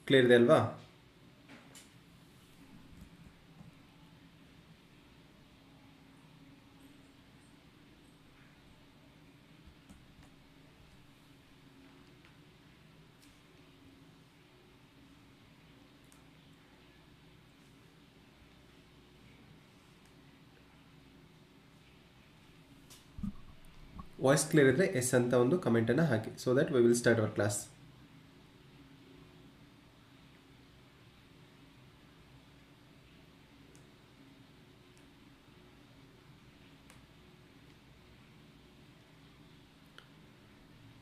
Clear ಇದೆ ಅಲ್ವಾ? Voice clear ಇದ್ದರೆ ಎಸ್ ಅಂತ ಒಂದು ಕಮೆಂಟನ್ನು ಹಾಕಿ, so that we will start our class.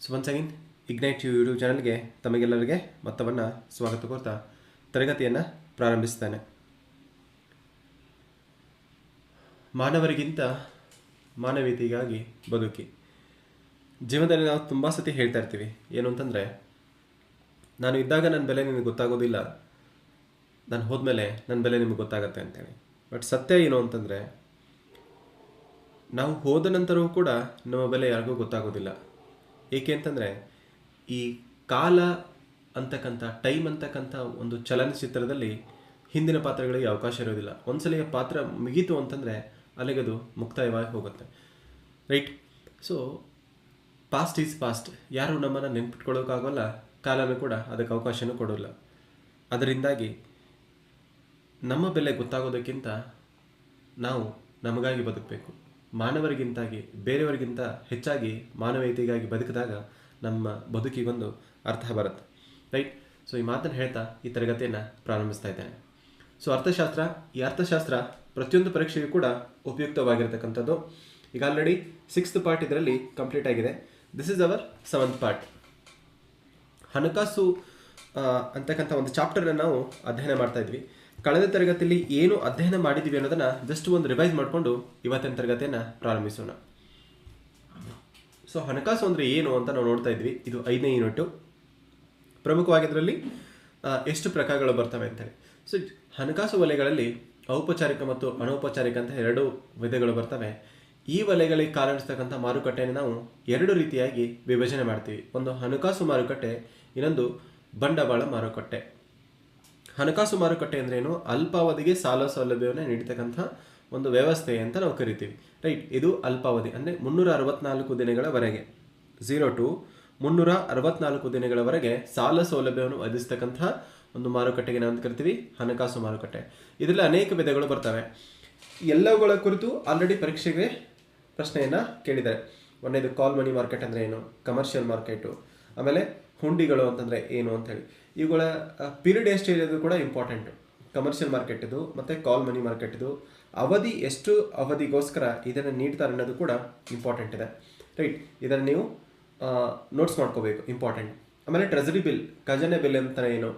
So once again Ignite YouTube ಚಾನಲ್ಗೆ ತಮಗೆಲ್ಲರಿಗೆ ಮತ್ತವನ್ನು ಸ್ವಾಗತ ಕೋರ್ತಾ ತರಗತಿಯನ್ನು ಪ್ರಾರಂಭಿಸ್ತಾನೆ. ಮಾನವರಿಗಿಂತ ಮಾನವೀಯತೆಗಾಗಿ ಬದುಕಿ. ಜೀವನದಲ್ಲಿ ನಾವು ತುಂಬ ಸತಿ ಹೇಳ್ತಾ ಇರ್ತೀವಿ, ಏನು ಅಂತಂದರೆ, ನಾನು ಇದ್ದಾಗ ನನ್ನ ಬೆಲೆ ನಿಮಗೆ ಗೊತ್ತಾಗೋದಿಲ್ಲ, ನಾನು ಹೋದ್ಮೇಲೆ ನನ್ನ ಬೆಲೆ ನಿಮಗೆ ಗೊತ್ತಾಗತ್ತೆ ಅಂತೇಳಿ. ಬಟ್ ಸತ್ಯ ಏನು ಅಂತಂದರೆ, ನಾವು ಹೋದ ನಂತರವೂ ಕೂಡ ನಮ್ಮ ಬೆಲೆ ಯಾರಿಗೂ ಗೊತ್ತಾಗೋದಿಲ್ಲ. ಏಕೆ ಅಂತಂದರೆ, ಈ ಕಾಲ ಅಂತಕ್ಕಂಥ ಟೈಮ್ ಅಂತಕ್ಕಂಥ ಒಂದು ಚಲನಚಿತ್ರದಲ್ಲಿ ಹಿಂದಿನ ಪಾತ್ರಗಳಿಗೆ ಅವಕಾಶ ಇರೋದಿಲ್ಲ. ಒಂದ್ಸಲ ಪಾತ್ರ ಮುಗೀತು ಅಂತಂದರೆ ಅಲ್ಲಿಗೆ ಅದು ಮುಕ್ತಾಯವಾಗಿ ಹೋಗುತ್ತೆ, right? So past is past. ಯಾರು ನಮ್ಮನ್ನು ನೆನ್ಪಿಟ್ಕೊಳ್ಳೋಕ್ಕಾಗೋಲ್ಲ, ಕಾಲನೂ ಕೂಡ ಅದಕ್ಕೆ ಅವಕಾಶನೂ ಕೊಡೋಲ್ಲ. ಅದರಿಂದಾಗಿ ನಮ್ಮ ಬೆಲೆ ಗೊತ್ತಾಗೋದಕ್ಕಿಂತ ನಾವು ನಮಗಾಗಿ ಬದುಕಬೇಕು. ಮಾನವರಿಗಿಂತಾಗಿ, ಬೇರೆಯವರಿಗಿಂತ ಹೆಚ್ಚಾಗಿ ಮಾನವೀಯತೆಗಾಗಿ ಬದುಕಿದಾಗ ನಮ್ಮ ಬದುಕಿಗೊಂದು ಅರ್ಥ ಬರುತ್ತೆ, ರೈಟ್? ಸೊ ಈ ಮಾತನ್ನು ಹೇಳ್ತಾ ಈ ತರಗತಿಯನ್ನು ಪ್ರಾರಂಭಿಸ್ತಾ ಇದ್ದೇನೆ. ಸೊ ಈ ಅರ್ಥಶಾಸ್ತ್ರ ಪ್ರತಿಯೊಂದು ಪರೀಕ್ಷೆಗೂ ಕೂಡ ಉಪಯುಕ್ತವಾಗಿರ್ತಕ್ಕಂಥದ್ದು. ಈಗ ಆಲ್ರೆಡಿ 6th ಪಾರ್ಟ್ ಇದರಲ್ಲಿ ಕಂಪ್ಲೀಟ್ ಆಗಿದೆ. This is our 7th part. ಹಣಕಾಸು ಅಂತಕ್ಕಂಥ ಒಂದು ಚಾಪ್ಟರ್ನ ನಾವು ಅಧ್ಯಯನ ಮಾಡ್ತಾ ಇದ್ವಿ. ಕಳೆದ ತರಗತಿಯಲ್ಲಿ ಏನು ಅಧ್ಯಯನ ಮಾಡಿದ್ದೀವಿ ಅನ್ನೋದನ್ನು ಜಸ್ಟ್ ಒಂದು ರಿವೈಸ್ ಮಾಡಿಕೊಂಡು ಇವತ್ತಿನ ತರಗತಿಯನ್ನು ಪ್ರಾರಂಭಿಸೋಣ. ಸೊ ಹಣಕಾಸು ಅಂದರೆ ಏನು ಅಂತ ನಾವು ನೋಡ್ತಾ ಇದ್ವಿ. ಇದು 5ನೇ ಯೂನಿಟು. ಪ್ರಮುಖವಾಗಿ ಇದರಲ್ಲಿ ಎಷ್ಟು ಪ್ರಕಾರಗಳು ಬರ್ತವೆ ಅಂತೇಳಿ. ಸೊ ಹಣಕಾಸು ವಲಯಗಳಲ್ಲಿ ಔಪಚಾರಿಕ ಮತ್ತು ಅನೌಪಚಾರಿಕ ಅಂತ 2 ವಿಧಗಳು ಬರ್ತವೆ. ಈ ವಲಯಗಳಿಗೆ ಕಾಣಿಸ್ತಕ್ಕಂಥ ಮಾರುಕಟ್ಟೆಯನ್ನು ನಾವು 2 ರೀತಿಯಾಗಿ ವಿಭಜನೆ ಮಾಡ್ತೀವಿ. ಒಂದು ಹಣಕಾಸು ಮಾರುಕಟ್ಟೆ, ಇನ್ನೊಂದು ಬಂಡವಾಳ ಮಾರುಕಟ್ಟೆ. ಹಣಕಾಸು ಮಾರುಕಟ್ಟೆ ಅಂದ್ರೇನು? ಅಲ್ಪಾವಧಿಗೆ ಸಾಲ ಸೌಲಭ್ಯವನ್ನು ನೀಡತಕ್ಕಂಥ ಒಂದು ವ್ಯವಸ್ಥೆ ಅಂತ ನಾವು ಕರಿತೀವಿ, ರೈಟ್? ಇದು ಅಲ್ಪಾವಧಿ ಅಂದರೆ 364 ದಿನಗಳವರೆಗೆ, 0 to 364 ದಿನಗಳವರೆಗೆ ಸಾಲ ಸೌಲಭ್ಯವನ್ನು ಒದಗಿಸ್ತಕ್ಕಂಥ ಒಂದು ಮಾರುಕಟ್ಟೆಗೆ ನಾವು ಕರಿತೀವಿ ಹಣಕಾಸು ಮಾರುಕಟ್ಟೆ. ಇದರಲ್ಲಿ ಅನೇಕ ವಿಧಗಳು ಬರ್ತವೆ. ಎಲ್ಲವುಗಳ ಕುರಿತು ಆಲ್ರೆಡಿ ಪರೀಕ್ಷೆಗೆ ಪ್ರಶ್ನೆಯನ್ನು ಕೇಳಿದ್ದಾರೆ. ಒಂದನೇದು ಕಾಲ್ ಮನಿ ಮಾರ್ಕೆಟ್ ಅಂದರೆ ಏನು, ಕಮರ್ಷಿಯಲ್ ಮಾರ್ಕೆಟು, ಆಮೇಲೆ ಹುಂಡಿಗಳು ಅಂತಂದರೆ ಏನು ಅಂಥೇಳಿ. ಇವುಗಳ ಪೀರಿಯಡ್ ಎಷ್ಟು ಇರೋದು ಕೂಡ ಇಂಪಾರ್ಟೆಂಟು. ಕಮರ್ಷಿಯಲ್ ಮಾರ್ಕೆಟ್ ಇದು ಮತ್ತು ಕಾಲ್ ಮನಿ ಮಾರ್ಕೆಟ್ ಇದು. ಅವಧಿ ಎಷ್ಟು ಅವಧಿಗೋಸ್ಕರ ಇದನ್ನು ನೀಡ್ತಾರೆ ಅನ್ನೋದು ಕೂಡ ಇಂಪಾರ್ಟೆಂಟ್ ಇದೆ, ರೈಟ್? ಇದನ್ನು ನೀವು ನೋಟ್ಸ್ ಮಾಡ್ಕೋಬೇಕು, ಇಂಪಾರ್ಟೆಂಟ್. ಆಮೇಲೆ ಟ್ರೆಜರಿ ಬಿಲ್, ಖಜಾನೆ ಬಿಲ್ ಅಂತ ಏನು,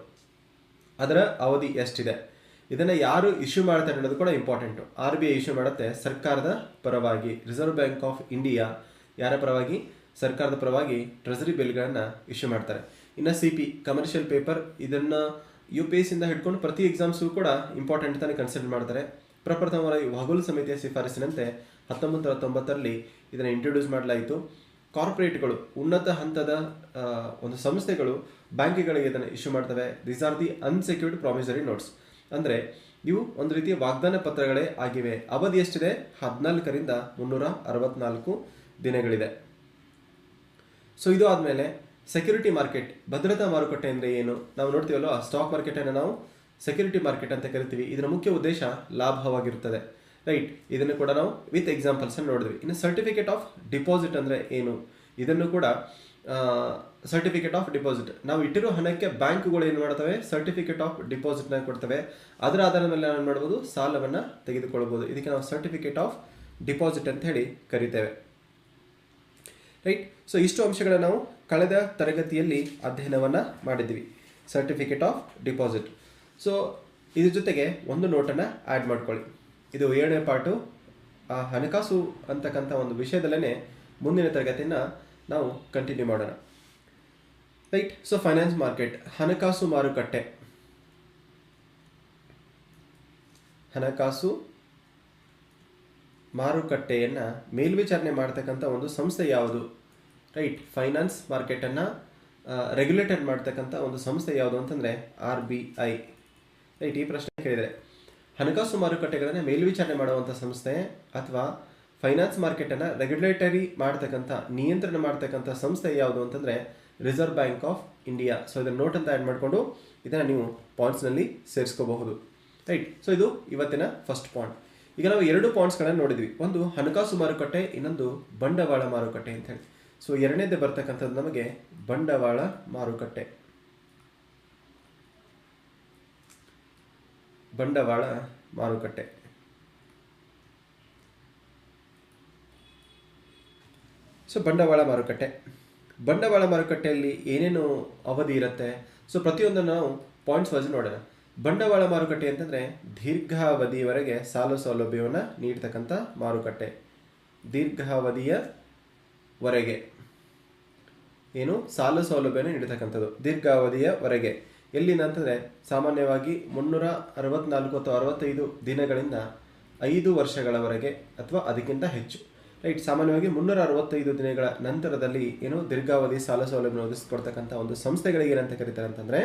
ಅದರ ಅವಧಿ ಎಷ್ಟಿದೆ, ಇದನ್ನು ಯಾರು ಇಶ್ಯೂ ಮಾಡ್ತಾರೆ ಅನ್ನೋದು ಕೂಡ ಇಂಪಾರ್ಟೆಂಟು. RBI ಇಶ್ಯೂ ಮಾಡುತ್ತೆ ಸರ್ಕಾರದ ಪರವಾಗಿ. ರಿಸರ್ವ್ ಬ್ಯಾಂಕ್ ಆಫ್ ಇಂಡಿಯಾ ಯಾರ ಪರವಾಗಿ? ಸರ್ಕಾರದ ಪರವಾಗಿ ಟ್ರೆಜರಿ ಬಿಲ್ಗಳನ್ನು ಇಶ್ಯೂ ಮಾಡ್ತಾರೆ. ಇನ್ನು CP, ಕಮರ್ಷಿಯಲ್ ಪೇಪರ್, ಇದನ್ನು UPSC ಇಂದ ಹಿಡ್ಕೊಂಡು ಪ್ರತಿ ಎಕ್ಸಾಮ್ಸು ಕೂಡ ಇಂಪಾರ್ಟೆಂಟ್ ತಾನೇ ಕನ್ಸಿಡರ್ ಮಾಡ್ತಾರೆ. ಪ್ರಪ್ರಥಮವಾಗಿ ವಗೂಲ್ ಸಮಿತಿಯ ಶಿಫಾರಸಿನಂತೆ 1990ರಲ್ಲಿ ಇದನ್ನು ಇಂಟ್ರೊಡ್ಯೂಸ್ ಮಾಡಲಾಯಿತು. ಕಾರ್ಪೊರೇಟ್ಗಳು, ಉನ್ನತ ಹಂತದ ಒಂದು ಸಂಸ್ಥೆಗಳು ಬ್ಯಾಂಕ್ಗಳಿಗೆ ಇದನ್ನು ಇಶ್ಯೂ ಮಾಡ್ತವೆ. These are the unsecured promissory notes. ಅಂದರೆ ಇವು ಒಂದು ರೀತಿಯ ವಾಗ್ದಾನ ಪತ್ರಗಳೇ ಆಗಿವೆ. ಅವಧಿ ಎಷ್ಟಿದೆ? 14ರಿಂದ 364 ದಿನಗಳಿದೆ. ಸೊ ಇದು ಆದಮೇಲೆ ಸೆಕ್ಯೂರಿಟಿ ಮಾರ್ಕೆಟ್, ಭದ್ರತಾ ಮಾರುಕಟ್ಟೆ ಅಂದರೆ ಏನು? ನಾವು ನೋಡ್ತೀವಲ್ಲ, ಸ್ಟಾಕ್ ಮಾರ್ಕೆಟನ್ನು ನಾವು ಸೆಕ್ಯೂರಿಟಿ ಮಾರ್ಕೆಟ್ ಅಂತ ಕರಿತೀವಿ. ಇದರ ಮುಖ್ಯ ಉದ್ದೇಶ ಲಾಭವಾಗಿರುತ್ತದೆ, ರೈಟ್? ಇದನ್ನು ಕೂಡ ನಾವು ವಿತ್ ಎಕ್ಸಾಂಪಲ್ಸನ್ನು ನೋಡಿದ್ವಿ. ಇನ್ನು ಸರ್ಟಿಫಿಕೇಟ್ ಆಫ್ ಡಿಪಾಸಿಟ್ ಅಂದರೆ ಏನು? ಇದನ್ನು ಕೂಡ ಸರ್ಟಿಫಿಕೇಟ್ ಆಫ್ ಡಿಪಾಸಿಟ್, ನಾವು ಇಟ್ಟಿರೋ ಹಣಕ್ಕೆ ಬ್ಯಾಂಕ್ಗಳು ಏನು ಮಾಡ್ತವೆ? ಸರ್ಟಿಫಿಕೇಟ್ ಆಫ್ ಡಿಪಾಸಿಟ್ನ ಕೊಡ್ತವೆ. ಅದರ ಆಧಾರದ ಮೇಲೆ ನಾವು ಮಾಡ್ಬೋದು, ಸಾಲವನ್ನು ತೆಗೆದುಕೊಳ್ಬೋದು. ಇದಕ್ಕೆ ನಾವು ಸರ್ಟಿಫಿಕೇಟ್ ಆಫ್ ಡಿಪಾಸಿಟ್ ಅಂತ ಹೇಳಿ ಕರಿತೇವೆ, ರೈಟ್? ಸೊ ಇಷ್ಟು ಅಂಶಗಳನ್ನು ನಾವು ಕಳೆದ ತರಗತಿಯಲ್ಲಿ ಅಧ್ಯಯನವನ್ನು ಮಾಡಿದ್ವಿ, ಸರ್ಟಿಫಿಕೇಟ್ ಆಫ್ ಡಿಪಾಸಿಟ್. ಸೊ ಇದ್ರ ಜೊತೆಗೆ ಒಂದು ನೋಟನ್ನು ಆ್ಯಡ್ ಮಾಡ್ಕೊಳ್ಳಿ. ಇದು 7ನೇ ಪಾರ್ಟು. ಹಣಕಾಸು ಅಂತಕ್ಕಂಥ ಒಂದು ವಿಷಯದಲ್ಲೇ ಮುಂದಿನ ತರಗತಿಯನ್ನು ನಾವು ಕಂಟಿನ್ಯೂ ಮಾಡೋಣ, ರೈಟ್? ಸೊ ಫೈನಾನ್ಸ್ ಮಾರ್ಕೆಟ್, ಹಣಕಾಸು ಮಾರುಕಟ್ಟೆ. ಹಣಕಾಸು ಮಾರುಕಟ್ಟೆಯನ್ನು ಮೇಲ್ವಿಚಾರಣೆ ಮಾಡ್ತಕ್ಕಂಥ ಒಂದು ಸಂಸ್ಥೆ ಯಾವುದು, ರೈಟ್? ಫೈನಾನ್ಸ್ ಮಾರ್ಕೆಟನ್ನು ರೆಗ್ಯುಲೇಟರ್ ಮಾಡ್ತಕ್ಕಂಥ ಒಂದು ಸಂಸ್ಥೆ ಯಾವುದು ಅಂತಂದರೆ RBI. ರೈಟ್, ಈ ಪ್ರಶ್ನೆ ಕೇಳಿದರೆ ಹಣಕಾಸು ಮಾರುಕಟ್ಟೆಗಳನ್ನು ಮೇಲ್ವಿಚಾರಣೆ ಮಾಡುವಂಥ ಸಂಸ್ಥೆ ಅಥವಾ ಫೈನಾನ್ಸ್ ಮಾರ್ಕೆಟನ್ನು ರೆಗ್ಯುಲೇಟರಿ ಮಾಡ್ತಕ್ಕಂಥ ನಿಯಂತ್ರಣ ಮಾಡ್ತಕ್ಕಂಥ ಸಂಸ್ಥೆ ಯಾವುದು ಅಂತಂದರೆ reserve bank of India. So ಇದನ್ನು ನೋಟ್ ಅಂತ ಆ್ಯಡ್ ಮಾಡಿಕೊಂಡು ಇದನ್ನು ನೀವು ಪಾಯಿಂಟ್ಸ್ನಲ್ಲಿ ಸೇರಿಸ್ಕೋಬಹುದು. ರೈಟ್, ಸೊ ಇದು ಇವತ್ತಿನ ಫಸ್ಟ್ ಪಾಯಿಂಟ್. ಈಗ ನಾವು 2 ಪಾಯಿಂಟ್ಸ್ಗಳನ್ನು ನೋಡಿದ್ವಿ. ಒಂದು ಹಣಕಾಸು ಮಾರುಕಟ್ಟೆ, ಇನ್ನೊಂದು ಬಂಡವಾಳ ಮಾರುಕಟ್ಟೆ ಅಂತ ಹೇಳಿ. ಸೊ ಎರಡನೇದೇ ಬರ್ತಕ್ಕಂಥದ್ದು ನಮಗೆ ಬಂಡವಾಳ ಮಾರುಕಟ್ಟೆ. ಬಂಡವಾಳ ಮಾರುಕಟ್ಟೆ. ಸೊ ಬಂಡವಾಳ ಮಾರುಕಟ್ಟೆಯಲ್ಲಿ ಏನೇನು ಅವಧಿ ಇರುತ್ತೆ, ಸೊ ಪ್ರತಿಯೊಂದನ್ನು ನಾವು ಪಾಯಿಂಟ್ಸ್ ವೈಸ್ ನೋಡೋಣ. ಬಂಡವಾಳ ಮಾರುಕಟ್ಟೆ ಅಂತಂದರೆ ದೀರ್ಘಾವಧಿಯವರೆಗೆ ಸಾಲ ಸೌಲಭ್ಯವನ್ನು ನೀಡ್ತಕ್ಕಂಥ ಮಾರುಕಟ್ಟೆ. ದೀರ್ಘಾವಧಿಯವರೆಗೆ ಏನು ಸಾಲ ಸೌಲಭ್ಯನ ನೀಡತಕ್ಕಂಥದ್ದು ದೀರ್ಘಾವಧಿಯವರೆಗೆ. ಎಲ್ಲಿಂದ ಅಂತಂದರೆ ಸಾಮಾನ್ಯವಾಗಿ 364 ಅಥವಾ 65 ದಿನಗಳಿಂದ 5 ವರ್ಷಗಳವರೆಗೆ ಅಥವಾ ಅದಕ್ಕಿಂತ ಹೆಚ್ಚು. ರೈಟ್, ಸಾಮಾನ್ಯವಾಗಿ 365 ದಿನಗಳ ನಂತರದಲ್ಲಿ ಏನು ದೀರ್ಘಾವಧಿ ಸಾಲ ಸೌಲಭ್ಯ ಒದಗಿಸ್ಕೊಡ್ತಕ್ಕಂಥ ಒಂದು ಸಂಸ್ಥೆಗಳಿಗೆ ಏನಂತ ಕರೀತಾರೆ ಅಂತಂದರೆ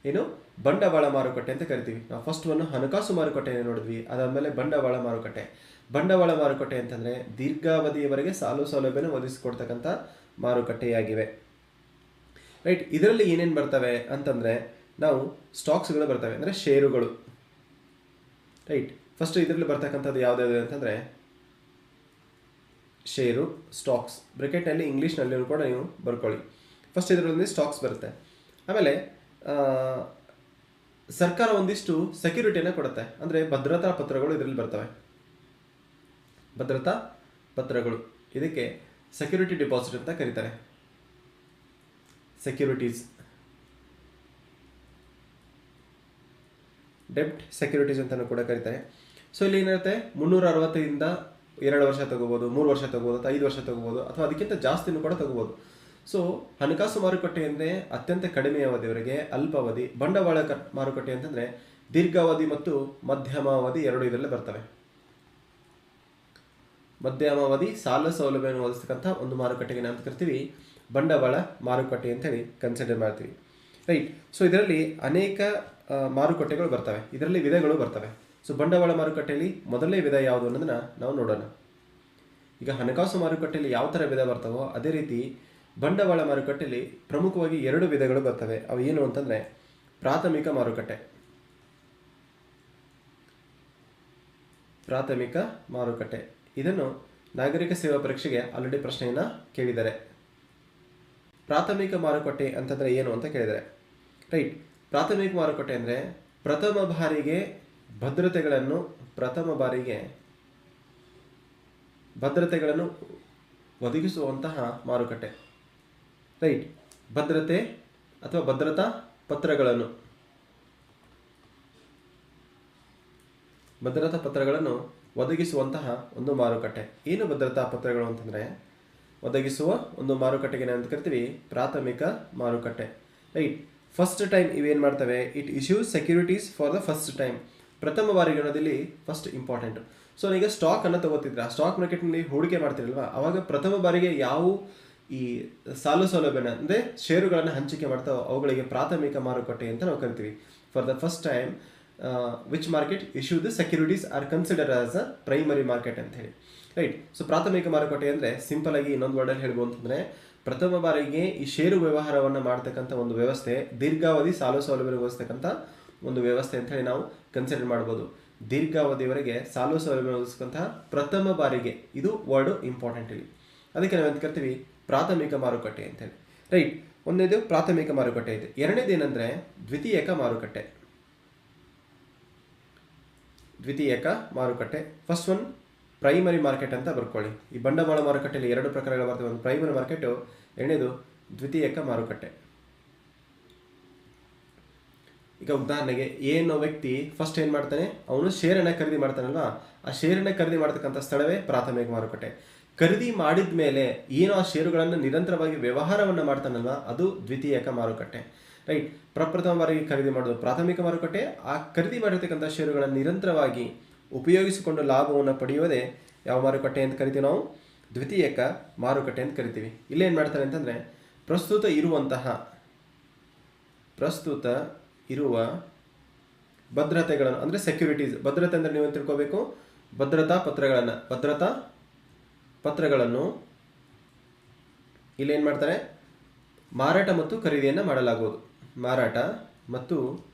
ಏನು ಬಂಡವಾಳ ಮಾರುಕಟ್ಟೆ ಅಂತ ಕರಿತೀವಿ. ನಾವು ಫಸ್ಟ್ ಒಂದು ಹಣಕಾಸು ಮಾರುಕಟ್ಟೆಯನ್ನು ನೋಡಿದ್ವಿ, ಅದಾದಮೇಲೆ ಬಂಡವಾಳ ಮಾರುಕಟ್ಟೆ. ಬಂಡವಾಳ ಮಾರುಕಟ್ಟೆ ಅಂತಂದರೆ ದೀರ್ಘಾವಧಿಯವರೆಗೆ ಸಾಲ ಸೌಲಭ್ಯನ ಒದಗಿಸ್ಕೊಡ್ತಕ್ಕಂಥ ಮಾರುಕಟ್ಟೆಯಾಗಿವೆ. ರೈಟ್, ಇದರಲ್ಲಿ ಏನೇನು ಬರ್ತವೆ ಅಂತಂದರೆ ನಾವು ಸ್ಟಾಕ್ಸ್ಗಳು ಬರ್ತವೆ, ಅಂದರೆ ಷೇರುಗಳು. ರೈಟ್, ಫಸ್ಟ್ ಇದರಲ್ಲಿ ಬರ್ತಕ್ಕಂಥದ್ದು ಯಾವುದಾದ್ರು ಅಂತಂದರೆ ಷೇರು, ಸ್ಟಾಕ್ಸ್. ಬ್ರೆಕೆಟ್ನಲ್ಲಿ ಇಂಗ್ಲೀಷ್ನಲ್ಲಿಯೂ ಕೂಡ ನೀವು ಬರ್ಕೊಳ್ಳಿ. ಫಸ್ಟ್ ಇದರಲ್ಲಿ ಸ್ಟಾಕ್ಸ್ ಬರುತ್ತೆ. ಆಮೇಲೆ ಸರ್ಕಾರ ಒಂದಿಷ್ಟು ಸೆಕ್ಯೂರಿಟಿಯನ್ನು ಕೊಡುತ್ತೆ, ಅಂದರೆ ಭದ್ರತಾ ಪತ್ರಗಳು ಇದರಲ್ಲಿ ಬರ್ತವೆ. ಭದ್ರತಾ ಪತ್ರಗಳು, ಇದಕ್ಕೆ ಸೆಕ್ಯೂರಿಟಿ ಡಿಪಾಸಿಟ್ ಅಂತ ಕರೀತಾರೆ. ಸೆಕ್ಯೂರಿಟೀಸ್, ಡೆಬ್ಟ್ ಸೆಕ್ಯೂರಿಟೀಸ್ ಅಂತಲೂ ಕೂಡ ಕರೀತಾರೆ. ಸೊ ಇಲ್ಲಿ ಏನಿರುತ್ತೆ, 365ದಿಂದ 2 ವರ್ಷ ತಗೋಬೋದು, 3 ವರ್ಷ ತಗೋಬೋದು, ಅಥವಾ 5 ವರ್ಷ ತಗೋಬೋದು, ಅಥವಾ ಅದಕ್ಕಿಂತ ಜಾಸ್ತಿನೂ ಕೂಡ ತಗೋಬೋದು. ಸೊ ಹಣಕಾಸು ಮಾರುಕಟ್ಟೆ ಅಂದರೆ ಅತ್ಯಂತ ಕಡಿಮೆ ಅವಧಿಯವರೆಗೆ ಅಲ್ಪಾವಧಿ. ಬಂಡವಾಳ ಮಾರುಕಟ್ಟೆ ಅಂತಂದರೆ ದೀರ್ಘಾವಧಿ ಮತ್ತು ಮಧ್ಯಮಾವಧಿ ಎರಡು ಇದರಲ್ಲೇ ಬರ್ತವೆ. ಮಧ್ಯಮಾವಧಿ ಸಾಲ ಸೌಲಭ್ಯವನ್ನು ಒದಗಿಸ್ತಕ್ಕಂಥ ಒಂದು ಮಾರುಕಟ್ಟೆಗೆ ನಾವು ಕರಿತೀವಿ ಬಂಡವಾಳ ಮಾರುಕಟ್ಟೆ ಅಂತೇಳಿ ಕನ್ಸಿಡರ್ ಮಾಡ್ತೀವಿ. ರೈಟ್, ಸೊ ಇದರಲ್ಲಿ ಅನೇಕ ಮಾರುಕಟ್ಟೆಗಳು ಬರ್ತವೆ, ಇದರಲ್ಲಿ ವಿಧಗಳು ಬರ್ತವೆ. ಸೊ ಬಂಡವಾಳ ಮಾರುಕಟ್ಟೆಯಲ್ಲಿ ಮೊದಲನೇ ವಿಧ ಯಾವುದು ಅನ್ನೋದನ್ನು ನಾವು ನೋಡೋಣ. ಈಗ ಹಣಕಾಸು ಮಾರುಕಟ್ಟೆಯಲ್ಲಿ ಯಾವ ಥರ ವಿಧ ಬರ್ತವೋ ಅದೇ ರೀತಿ ಬಂಡವಾಳ ಮಾರುಕಟ್ಟೆಯಲ್ಲಿ ಪ್ರಮುಖವಾಗಿ 2 ವಿಧಗಳು ಬರ್ತವೆ. ಅವು ಏನು ಅಂತಂದರೆ ಪ್ರಾಥಮಿಕ ಮಾರುಕಟ್ಟೆ. ಪ್ರಾಥಮಿಕ ಮಾರುಕಟ್ಟೆ ಇದನ್ನು ನಾಗರಿಕ ಸೇವಾ ಪರೀಕ್ಷೆಗೆ ಆಲ್ರೆಡಿ ಪ್ರಶ್ನೆಯನ್ನು ಕೇಳಿದ್ದಾರೆ. ಪ್ರಾಥಮಿಕ ಮಾರುಕಟ್ಟೆ ಅಂತಂದರೆ ಏನು ಅಂತ ಕೇಳಿದ್ದಾರೆ. ರೈಟ್, ಪ್ರಾಥಮಿಕ ಮಾರುಕಟ್ಟೆ ಅಂದರೆ ಪ್ರಥಮ ಬಾರಿಗೆ ಭದ್ರತೆಗಳನ್ನು ಒದಗಿಸುವಂತಹ ಮಾರುಕಟ್ಟೆ. ರೈಟ್, ಭದ್ರತೆ ಅಥವಾ ಭದ್ರತಾ ಪತ್ರಗಳನ್ನು ಒದಗಿಸುವಂತಹ ಒಂದು ಮಾರುಕಟ್ಟೆ. ಏನು ಭದ್ರತಾ ಪತ್ರಗಳು ಅಂತಂದರೆ ಒದಗಿಸುವ ಒಂದು ಮಾರುಕಟ್ಟೆಗೆ ನಾವು ಅಂತ ಕರಿತೀವಿ ಪ್ರಾಥಮಿಕ ಮಾರುಕಟ್ಟೆ. ರೈಟ್, ಫಸ್ಟ್ ಟೈಮ್ ಇವೇನು ಮಾಡ್ತವೆ, it issues securities for the first time. ಪ್ರಥಮ ಬಾರಿಗೆ ಅನ್ನೋದಲ್ಲಿ ಫಸ್ಟ್ ಇಂಪಾರ್ಟೆಂಟು. ಸೊ ಈಗ ಸ್ಟಾಕನ್ನು ತಗೋತಿದ್ರೆ ಆ ಸ್ಟಾಕ್ ಮಾರ್ಕೆಟ್ನಲ್ಲಿ ಹೂಡಿಕೆ ಮಾಡ್ತಿರಲ್ವ, ಆವಾಗ ಪ್ರಥಮ ಬಾರಿಗೆ ಯಾವ ಈ ಸಾಲ ಸೌಲಭ್ಯನ ಅಂದರೆ ಷೇರುಗಳನ್ನು ಹಂಚಿಕೆ ಮಾಡ್ತಾವೆ ಅವುಗಳಿಗೆ ಪ್ರಾಥಮಿಕ ಮಾರುಕಟ್ಟೆ ಅಂತ ನಾವು ಕರಿತೀವಿ. For the first time which market issue the securities are consider as a primary market ಅಂತ ಹೇಳಿ. ರೈಟ್, ಸೊ ಪ್ರಾಥಮಿಕ ಮಾರುಕಟ್ಟೆ ಅಂದರೆ ಸಿಂಪಲ್ ಆಗಿ ಇನ್ನೊಂದು ವರ್ಡಲ್ಲಿ ಹೇಳ್ಬೋದು ಅಂತಂದರೆ ಪ್ರಥಮ ಬಾರಿಗೆ ಈ ಷೇರು ವ್ಯವಹಾರವನ್ನು ಮಾಡ್ತಕ್ಕಂಥ ಒಂದು ವ್ಯವಸ್ಥೆ, ದೀರ್ಘಾವಧಿ ಸಾಲ ಸೌಲಭ್ಯ ಒದಗಿಸ್ತಕ್ಕಂಥ ಒಂದು ವ್ಯವಸ್ಥೆ ಅಂತ ಹೇಳಿ ನಾವು ಕನ್ಸಿಡರ್ ಮಾಡ್ಬೋದು. ದೀರ್ಘಾವಧಿಯವರೆಗೆ ಸಾಲ ಸೌಲಭ್ಯ ಒದಗಿಸ್ತಕ್ಕಂತಹ ಪ್ರಥಮ ಬಾರಿಗೆ, ಇದು ವರ್ಡು ಇಂಪಾರ್ಟೆಂಟ್ ಇಲ್ಲಿ, ಅದಕ್ಕೆ ನಾವೇನು ಕರಿತೀವಿ ಪ್ರಾಥಮಿಕ ಮಾರುಕಟ್ಟೆ ಅಂತೇಳಿ. ರೈಟ್, ಒಂದೇದು ಪ್ರಾಥಮಿಕ ಮಾರುಕಟ್ಟೆ ಇದೆ. ಎರಡನೇದು ಏನಂದರೆ ದ್ವಿತೀಯಕ ಮಾರುಕಟ್ಟೆ. ಫಸ್ಟ್ ಒನ್ ಪ್ರೈಮರಿ ಮಾರ್ಕೆಟ್ ಅಂತ ಬರ್ಕೊಳ್ಳಿ. ಈ ಬಂಡವಾಳ ಮಾರುಕಟ್ಟೆಯಲ್ಲಿ 2 ಪ್ರಕಾರಗಳು ಬರ್ತವೆ, ಒಂದು ಪ್ರೈಮರಿ ಮಾರ್ಕೆಟು, ಎರಡನೇದು ದ್ವಿತೀಯಕ ಮಾರುಕಟ್ಟೆ. ಈಗ ಉದಾಹರಣೆಗೆ ಏನೋ ವ್ಯಕ್ತಿ ಫಸ್ಟ್ ಏನು ಮಾಡ್ತಾನೆ, ಅವನು ಶೇರನ್ನು ಖರೀದಿ ಮಾಡ್ತಾನಲ್ವಾ, ಆ ಶೇರನ್ನು ಖರೀದಿ ಮಾಡ್ತಕ್ಕಂಥ ಸ್ಥಳವೇ ಪ್ರಾಥಮಿಕ ಮಾರುಕಟ್ಟೆ. ಖರೀದಿ ಮಾಡಿದ ಮೇಲೆ ಏನು ಆ ಷೇರುಗಳನ್ನು ನಿರಂತರವಾಗಿ ವ್ಯವಹಾರವನ್ನು ಮಾಡ್ತಾನಲ್ವ ಅದು ದ್ವಿತೀಯಕ ಮಾರುಕಟ್ಟೆ. ರೈಟ್, ಪ್ರಪ್ರಥಮ ಬಾರಿಗೆ ಖರೀದಿ ಮಾಡೋದು ಪ್ರಾಥಮಿಕ ಮಾರುಕಟ್ಟೆ. ಆ ಖರೀದಿ ಮಾಡಿರ್ತಕ್ಕಂಥ ಷೇರುಗಳನ್ನು ನಿರಂತರವಾಗಿ ಉಪಯೋಗಿಸಿಕೊಂಡು ಲಾಭವನ್ನು ಪಡೆಯುವುದೇ ಯಾವ ಮಾರುಕಟ್ಟೆ ಅಂತ ಕರಿತೀವಿ ನಾವು ದ್ವಿತೀಯಕ ಮಾರುಕಟ್ಟೆ ಅಂತ ಕರಿತೀವಿ. ಇಲ್ಲೇನು ಮಾಡ್ತಾರೆ ಅಂತಂದರೆ ಪ್ರಸ್ತುತ ಇರುವ ಭದ್ರತೆಗಳನ್ನು ಅಂದರೆ ಸೆಕ್ಯೂರಿಟೀಸ್. ಭದ್ರತೆ ಅಂದರೆ ನೀವು ತಿಳ್ಕೋಬೇಕು, ಭದ್ರತಾ ಪತ್ರಗಳನ್ನು ಇಲ್ಲಿ ಏನು ಮಾಡ್ತಾರೆ, ಮಾರಾಟ ಮತ್ತು ಖರೀದಿಯನ್ನು ಮಾಡಲಾಗುವುದು. ಮಾರಾಟ ಮತ್ತು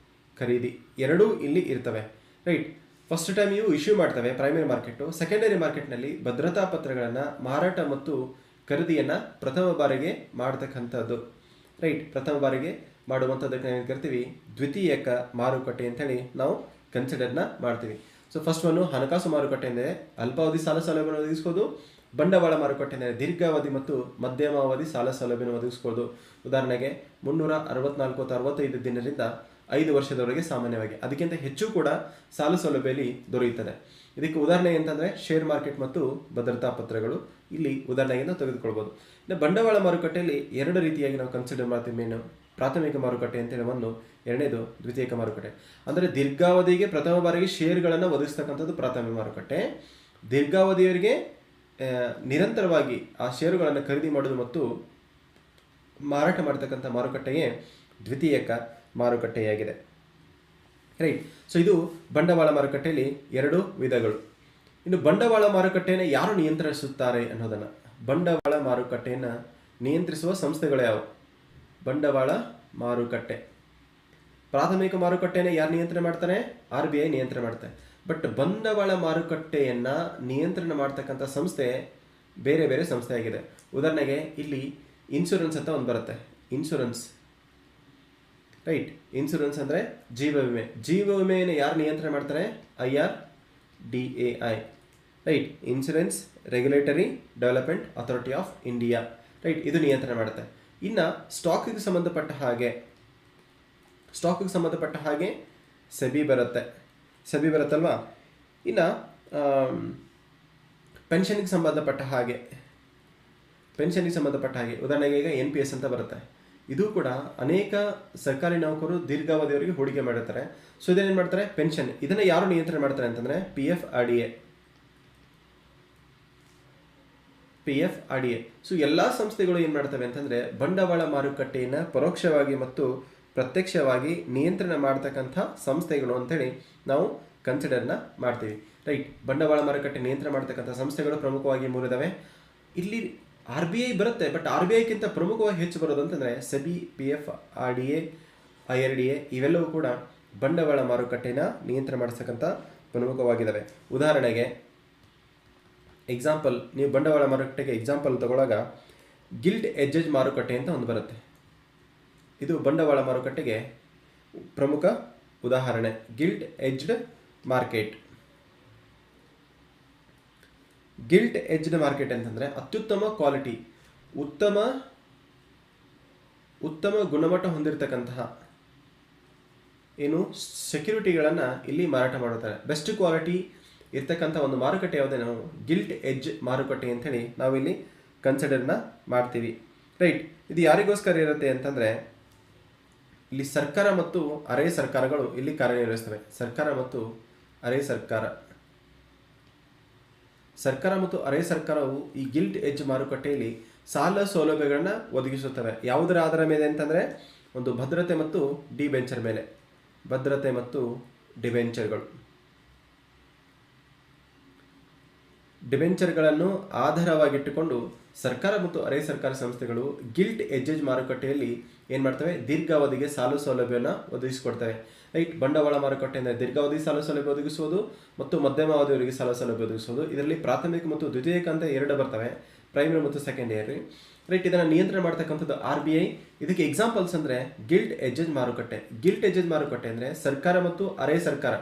ಖರೀದಿ ಎರಡೂ ಇಲ್ಲಿ ಇರ್ತವೆ, ರೈಟ್. ಫಸ್ಟ್ ಟೈಮ್ ಇವು ಇಶ್ಯೂ ಮಾಡ್ತವೆ ಪ್ರೈಮರಿ ಮಾರ್ಕೆಟು. ಸೆಕೆಂಡರಿ ಮಾರ್ಕೆಟ್ನಲ್ಲಿ ಭದ್ರತಾ ಪತ್ರಗಳನ್ನು ಮಾರಾಟ ಮತ್ತು ಖರೀದಿಯನ್ನು ಪ್ರಥಮ ಬಾರಿಗೆ ಮಾಡ್ತಕ್ಕಂಥದ್ದು, ರೈಟ್. ಪ್ರಥಮ ಬಾರಿಗೆ ಮಾಡುವಂಥದ್ದಕ್ಕೆ ಏನು ಕರಿತೀವಿ, ದ್ವಿತೀಯಕ ಮಾರುಕಟ್ಟೆ ಅಂತೇಳಿ ನಾವು ಕನ್ಸಿಡರ್ನ ಮಾಡ್ತೀವಿ. ಸೊ ಫಸ್ಟ್ ಒನ್ನು ಹಣಕಾಸು ಮಾರುಕಟ್ಟೆ ಅಂದರೆ ಅಲ್ಪಾವಧಿ ಸಾಲ ಸೌಲಭ್ಯವನ್ನು ಒದಗಿಸ್ಬೋದು. ಬಂಡವಾಳ ಮಾರುಕಟ್ಟೆ ಅಂದರೆ ದೀರ್ಘಾವಧಿ ಮತ್ತು ಮಧ್ಯಮಾವಧಿ ಸಾಲ ಸೌಲಭ್ಯವನ್ನು ಒದಗಿಸ್ಬೋದು. ಉದಾಹರಣೆಗೆ 364-65 ದಿನದಿಂದ 5 ವರ್ಷದವರೆಗೆ ಸಾಮಾನ್ಯವಾಗಿ, ಅದಕ್ಕಿಂತ ಹೆಚ್ಚು ಕೂಡ ಸಾಲ ಸೌಲಭ್ಯದಲ್ಲಿ ದೊರೆಯುತ್ತದೆ. ಇದಕ್ಕೆ ಉದಾಹರಣೆ ಅಂತಂದರೆ ಶೇರ್ ಮಾರ್ಕೆಟ್ ಮತ್ತು ಭದ್ರತಾ ಪತ್ರಗಳು ಇಲ್ಲಿ ಉದಾಹರಣೆಯನ್ನು ತೆಗೆದುಕೊಳ್ಬೋದು. ಇನ್ನು ಬಂಡವಾಳ ಮಾರುಕಟ್ಟೆಯಲ್ಲಿ ಎರಡು ರೀತಿಯಾಗಿ ನಾವು ಕನ್ಸಿಡರ್ ಮಾಡ್ತೀವಿ. ಮೇನು ಪ್ರಾಥಮಿಕ ಮಾರುಕಟ್ಟೆ ಅಂತೇಳಿ ಒಂದು, ಎರಡನೇದು ದ್ವಿತೀಯಕ ಮಾರುಕಟ್ಟೆ. ಅಂದರೆ ದೀರ್ಘಾವಧಿಗೆ ಪ್ರಥಮ ಬಾರಿಗೆ ಶೇರ್ಗಳನ್ನು ಒದಗಿಸ್ತಕ್ಕಂಥದ್ದು ಪ್ರಾಥಮಿಕ ಮಾರುಕಟ್ಟೆ. ದೀರ್ಘಾವಧಿಯವರಿಗೆ ನಿರಂತರವಾಗಿ ಆ ಷೇರುಗಳನ್ನು ಖರೀದಿ ಮಾಡೋದು ಮತ್ತು ಮಾರಾಟ ಮಾಡತಕ್ಕಂಥ ಮಾರುಕಟ್ಟೆಯೇ ದ್ವಿತೀಯಕ ಮಾರುಕಟ್ಟೆಯಾಗಿದೆ, ರೈಟ್. ಸೊ ಇದು ಬಂಡವಾಳ ಮಾರುಕಟ್ಟೆಯಲ್ಲಿ ಎರಡು ವಿಧಗಳು. ಇನ್ನು ಬಂಡವಾಳ ಮಾರುಕಟ್ಟೆಯನ್ನು ಯಾರು ನಿಯಂತ್ರಿಸುತ್ತಾರೆ ಅನ್ನೋದನ್ನು, ಬಂಡವಾಳ ಮಾರುಕಟ್ಟೆಯನ್ನು ನಿಯಂತ್ರಿಸುವ ಸಂಸ್ಥೆಗಳು ಯಾವುವು? ಬಂಡವಾಳ ಮಾರುಕಟ್ಟೆ ಪ್ರಾಥಮಿಕ ಮಾರುಕಟ್ಟೆಯನ್ನು ಯಾರು ನಿಯಂತ್ರಣ ಮಾಡ್ತಾನೆ? RBI ನಿಯಂತ್ರಣ ಮಾಡ್ತಾರೆ. ಬಟ್ ಬಂಡವಾಳ ಮಾರುಕಟ್ಟೆಯನ್ನು ನಿಯಂತ್ರಣ ಮಾಡ್ತಕ್ಕಂಥ ಸಂಸ್ಥೆ ಬೇರೆ ಬೇರೆ ಸಂಸ್ಥೆ ಆಗಿದೆ. ಉದಾಹರಣೆಗೆ ಇಲ್ಲಿ ಇನ್ಶೂರೆನ್ಸ್ ಅಂತ ಒಂದು ಬರುತ್ತೆ, ಇನ್ಶೂರೆನ್ಸ್, ರೈಟ್. ಇನ್ಶೂರೆನ್ಸ್ ಅಂದರೆ ಜೀವ ವಿಮೆ. ಜೀವ ವಿಮೆಯನ್ನು ಯಾರು ನಿಯಂತ್ರಣ ಮಾಡ್ತಾರೆ? IRDAI, right. Insurance regulatory development authority of India, right. ಇದು ನಿಯಂತ್ರಣ ಮಾಡುತ್ತೆ. ಇನ್ನು ಸ್ಟಾಕಿಗೆ ಸಂಬಂಧಪಟ್ಟ ಹಾಗೆ ಸೆಬಿ ಬರುತ್ತಲ್ವಾ. ಇನ್ನು ಪೆನ್ಷನ್ಗೆ ಸಂಬಂಧಪಟ್ಟ ಹಾಗೆ ಉದಾಹರಣೆಗೆ ಈಗ NPS ಅಂತ ಬರುತ್ತೆ. ಇದು ಕೂಡ ಅನೇಕ ಸರ್ಕಾರಿ ನೌಕರರು ದೀರ್ಘಾವಧಿಯವರಿಗೆ ಹೂಡಿಕೆ ಮಾಡಿರ್ತಾರೆ. ಸೊ ಇದೇನೇನು ಮಾಡ್ತಾರೆ? ಪೆನ್ಷನ್. ಇದನ್ನು ಯಾರು ನಿಯಂತ್ರಣ ಮಾಡ್ತಾರೆ ಅಂತಂದರೆ PFRDA. ಸೊ ಎಲ್ಲ ಸಂಸ್ಥೆಗಳು ಏನು ಮಾಡ್ತವೆ ಅಂತಂದರೆ ಬಂಡವಾಳ ಮಾರುಕಟ್ಟೆಯನ್ನು ಪರೋಕ್ಷವಾಗಿ ಮತ್ತು ಪ್ರತ್ಯಕ್ಷವಾಗಿ ನಿಯಂತ್ರಣ ಮಾಡ್ತಕ್ಕಂಥ ಸಂಸ್ಥೆಗಳು ಅಂತೇಳಿ ನಾವು ಕನ್ಸಿಡರ್ನ ಮಾಡ್ತೀವಿ, ರೈಟ್. ಬಂಡವಾಳ ಮಾರುಕಟ್ಟೆ ನಿಯಂತ್ರಣ ಮಾಡ್ತಕ್ಕಂಥ ಸಂಸ್ಥೆಗಳು ಪ್ರಮುಖವಾಗಿ ಮೂರಿದಾವೆ. ಇಲ್ಲಿ RBI ಬರುತ್ತೆ, ಬಟ್ RBIಗಿಂತ ಪ್ರಮುಖವಾಗಿ ಹೆಚ್ಚು ಬರೋದು ಅಂತಂದರೆ ಸೆಬಿ, PFRDA, IRDA ಇವೆಲ್ಲವೂ ಕೂಡ ಬಂಡವಾಳ ಮಾರುಕಟ್ಟೆನ ನಿಯಂತ್ರಣ ಮಾಡಿಸ್ತಕ್ಕಂಥ ಪ್ರಮುಖವಾಗಿದ್ದಾವೆ. ಉದಾಹರಣೆಗೆ ಎಕ್ಸಾಂಪಲ್, ನೀವು ಬಂಡವಾಳ ಮಾರುಕಟ್ಟೆಗೆ ಎಕ್ಸಾಂಪಲ್ ತಗೊಳ್ಳಾಗ ಗಿಲ್ಟ್ ಎಡ್ಜ್ ಮಾರುಕಟ್ಟೆ ಅಂತ ಒಂದು ಬರುತ್ತೆ. ಇದು ಬಂಡವಾಳ ಮಾರುಕಟ್ಟೆಗೆ ಪ್ರಮುಖ ಉದಾಹರಣೆ. ಗಿಲ್ಟ್ ಎಡ್ಜ್ಡ್ ಮಾರ್ಕೆಟ್ ಅಂತಂದರೆ ಅತ್ಯುತ್ತಮ ಕ್ವಾಲಿಟಿ, ಉತ್ತಮ ಗುಣಮಟ್ಟ ಹೊಂದಿರತಕ್ಕಂತಹ ಏನು ಸೆಕ್ಯೂರಿಟಿಗಳನ್ನು ಇಲ್ಲಿ ಮಾರಾಟ ಮಾಡುತ್ತಾರೆ. ಬೆಸ್ಟ್ ಕ್ವಾಲಿಟಿ ಇರ್ತಕ್ಕಂಥ ಒಂದು ಮಾರುಕಟ್ಟೆ ಯಾವುದೇ ನಾವು ಗಿಲ್ಟ್ ಎಡ್ಜ್ ಮಾರುಕಟ್ಟೆ ಅಂಥೇಳಿ ನಾವಿಲ್ಲಿ ಕನ್ಸಿಡರ್ನ ಮಾಡ್ತೀವಿ, ರೈಟ್. ಇದು ಯಾರಿಗೋಸ್ಕರ ಇರುತ್ತೆ ಅಂತಂದರೆ ಇಲ್ಲಿ ಸರ್ಕಾರ ಮತ್ತು ಅರೆ ಸರ್ಕಾರಗಳು ಇಲ್ಲಿ ಕಾರ್ಯನಿರ್ವಹಿಸ್ತವೆ. ಸರ್ಕಾರ ಮತ್ತು ಅರೆ ಸರ್ಕಾರವು ಈ ಗಿಲ್ಟ್ ಎಡ್ಜ್ ಮಾರುಕಟ್ಟೆಯಲ್ಲಿ ಸಾಲ ಸೌಲಭ್ಯಗಳನ್ನ ಒದಗಿಸುತ್ತವೆ. ಯಾವುದರ ಆಧಾರ ಮೇಲೆ ಅಂತಂದರೆ ಒಂದು ಭದ್ರತೆ ಮತ್ತು ಡಿಬೆಂಚರ್ ಮೇಲೆ. ಭದ್ರತೆ ಮತ್ತು ಡಿಬೆಂಚರ್ಗಳನ್ನು ಆಧಾರವಾಗಿಟ್ಟುಕೊಂಡು ಸರ್ಕಾರ ಮತ್ತು ಅರೆ ಸರ್ಕಾರ ಸಂಸ್ಥೆಗಳು ಗಿಲ್ಟ್ ಎಡ್ಜ್ ಮಾರುಕಟ್ಟೆಯಲ್ಲಿ ಏನು ಮಾಡ್ತವೆ? ದೀರ್ಘಾವಧಿಗೆ ಸಾಲ ಸೌಲಭ್ಯವನ್ನು ಒದಗಿಸಿಕೊಡ್ತವೆ, ರೈಟ್. ಬಂಡವಾಳ ಮಾರುಕಟ್ಟೆಯಿಂದ ದೀರ್ಘಾವಧಿ ಸಾಲ ಸೌಲಭ್ಯ ಒದಗಿಸುವುದು ಮತ್ತು ಮಧ್ಯಮಾವಧಿಯವರಿಗೆ ಸಾಲ ಸೌಲಭ್ಯ ಒದಗಿಸುವುದು. ಇದರಲ್ಲಿ ಪ್ರಾಥಮಿಕ ಮತ್ತು ದ್ವಿತೀಯಕ ಅಂತ ಎರಡು ಬರ್ತವೆ, ಪ್ರೈಮರಿ ಮತ್ತು ಸೆಕೆಂಡರಿ, ರೈಟ್. ಇದನ್ನು ನಿಯಂತ್ರಣ ಮಾಡ್ತಕ್ಕಂಥದ್ದು RBI. ಇದಕ್ಕೆ ಎಕ್ಸಾಂಪಲ್ಸ್ ಅಂದರೆ ಗಿಲ್ಟ್ ಎಡ್ಜ್ ಮಾರುಕಟ್ಟೆ. ಗಿಲ್ಟ್ ಎಡ್ಜ್ ಮಾರುಕಟ್ಟೆ ಅಂದರೆ ಸರ್ಕಾರ ಮತ್ತು ಅರೆ ಸರ್ಕಾರ.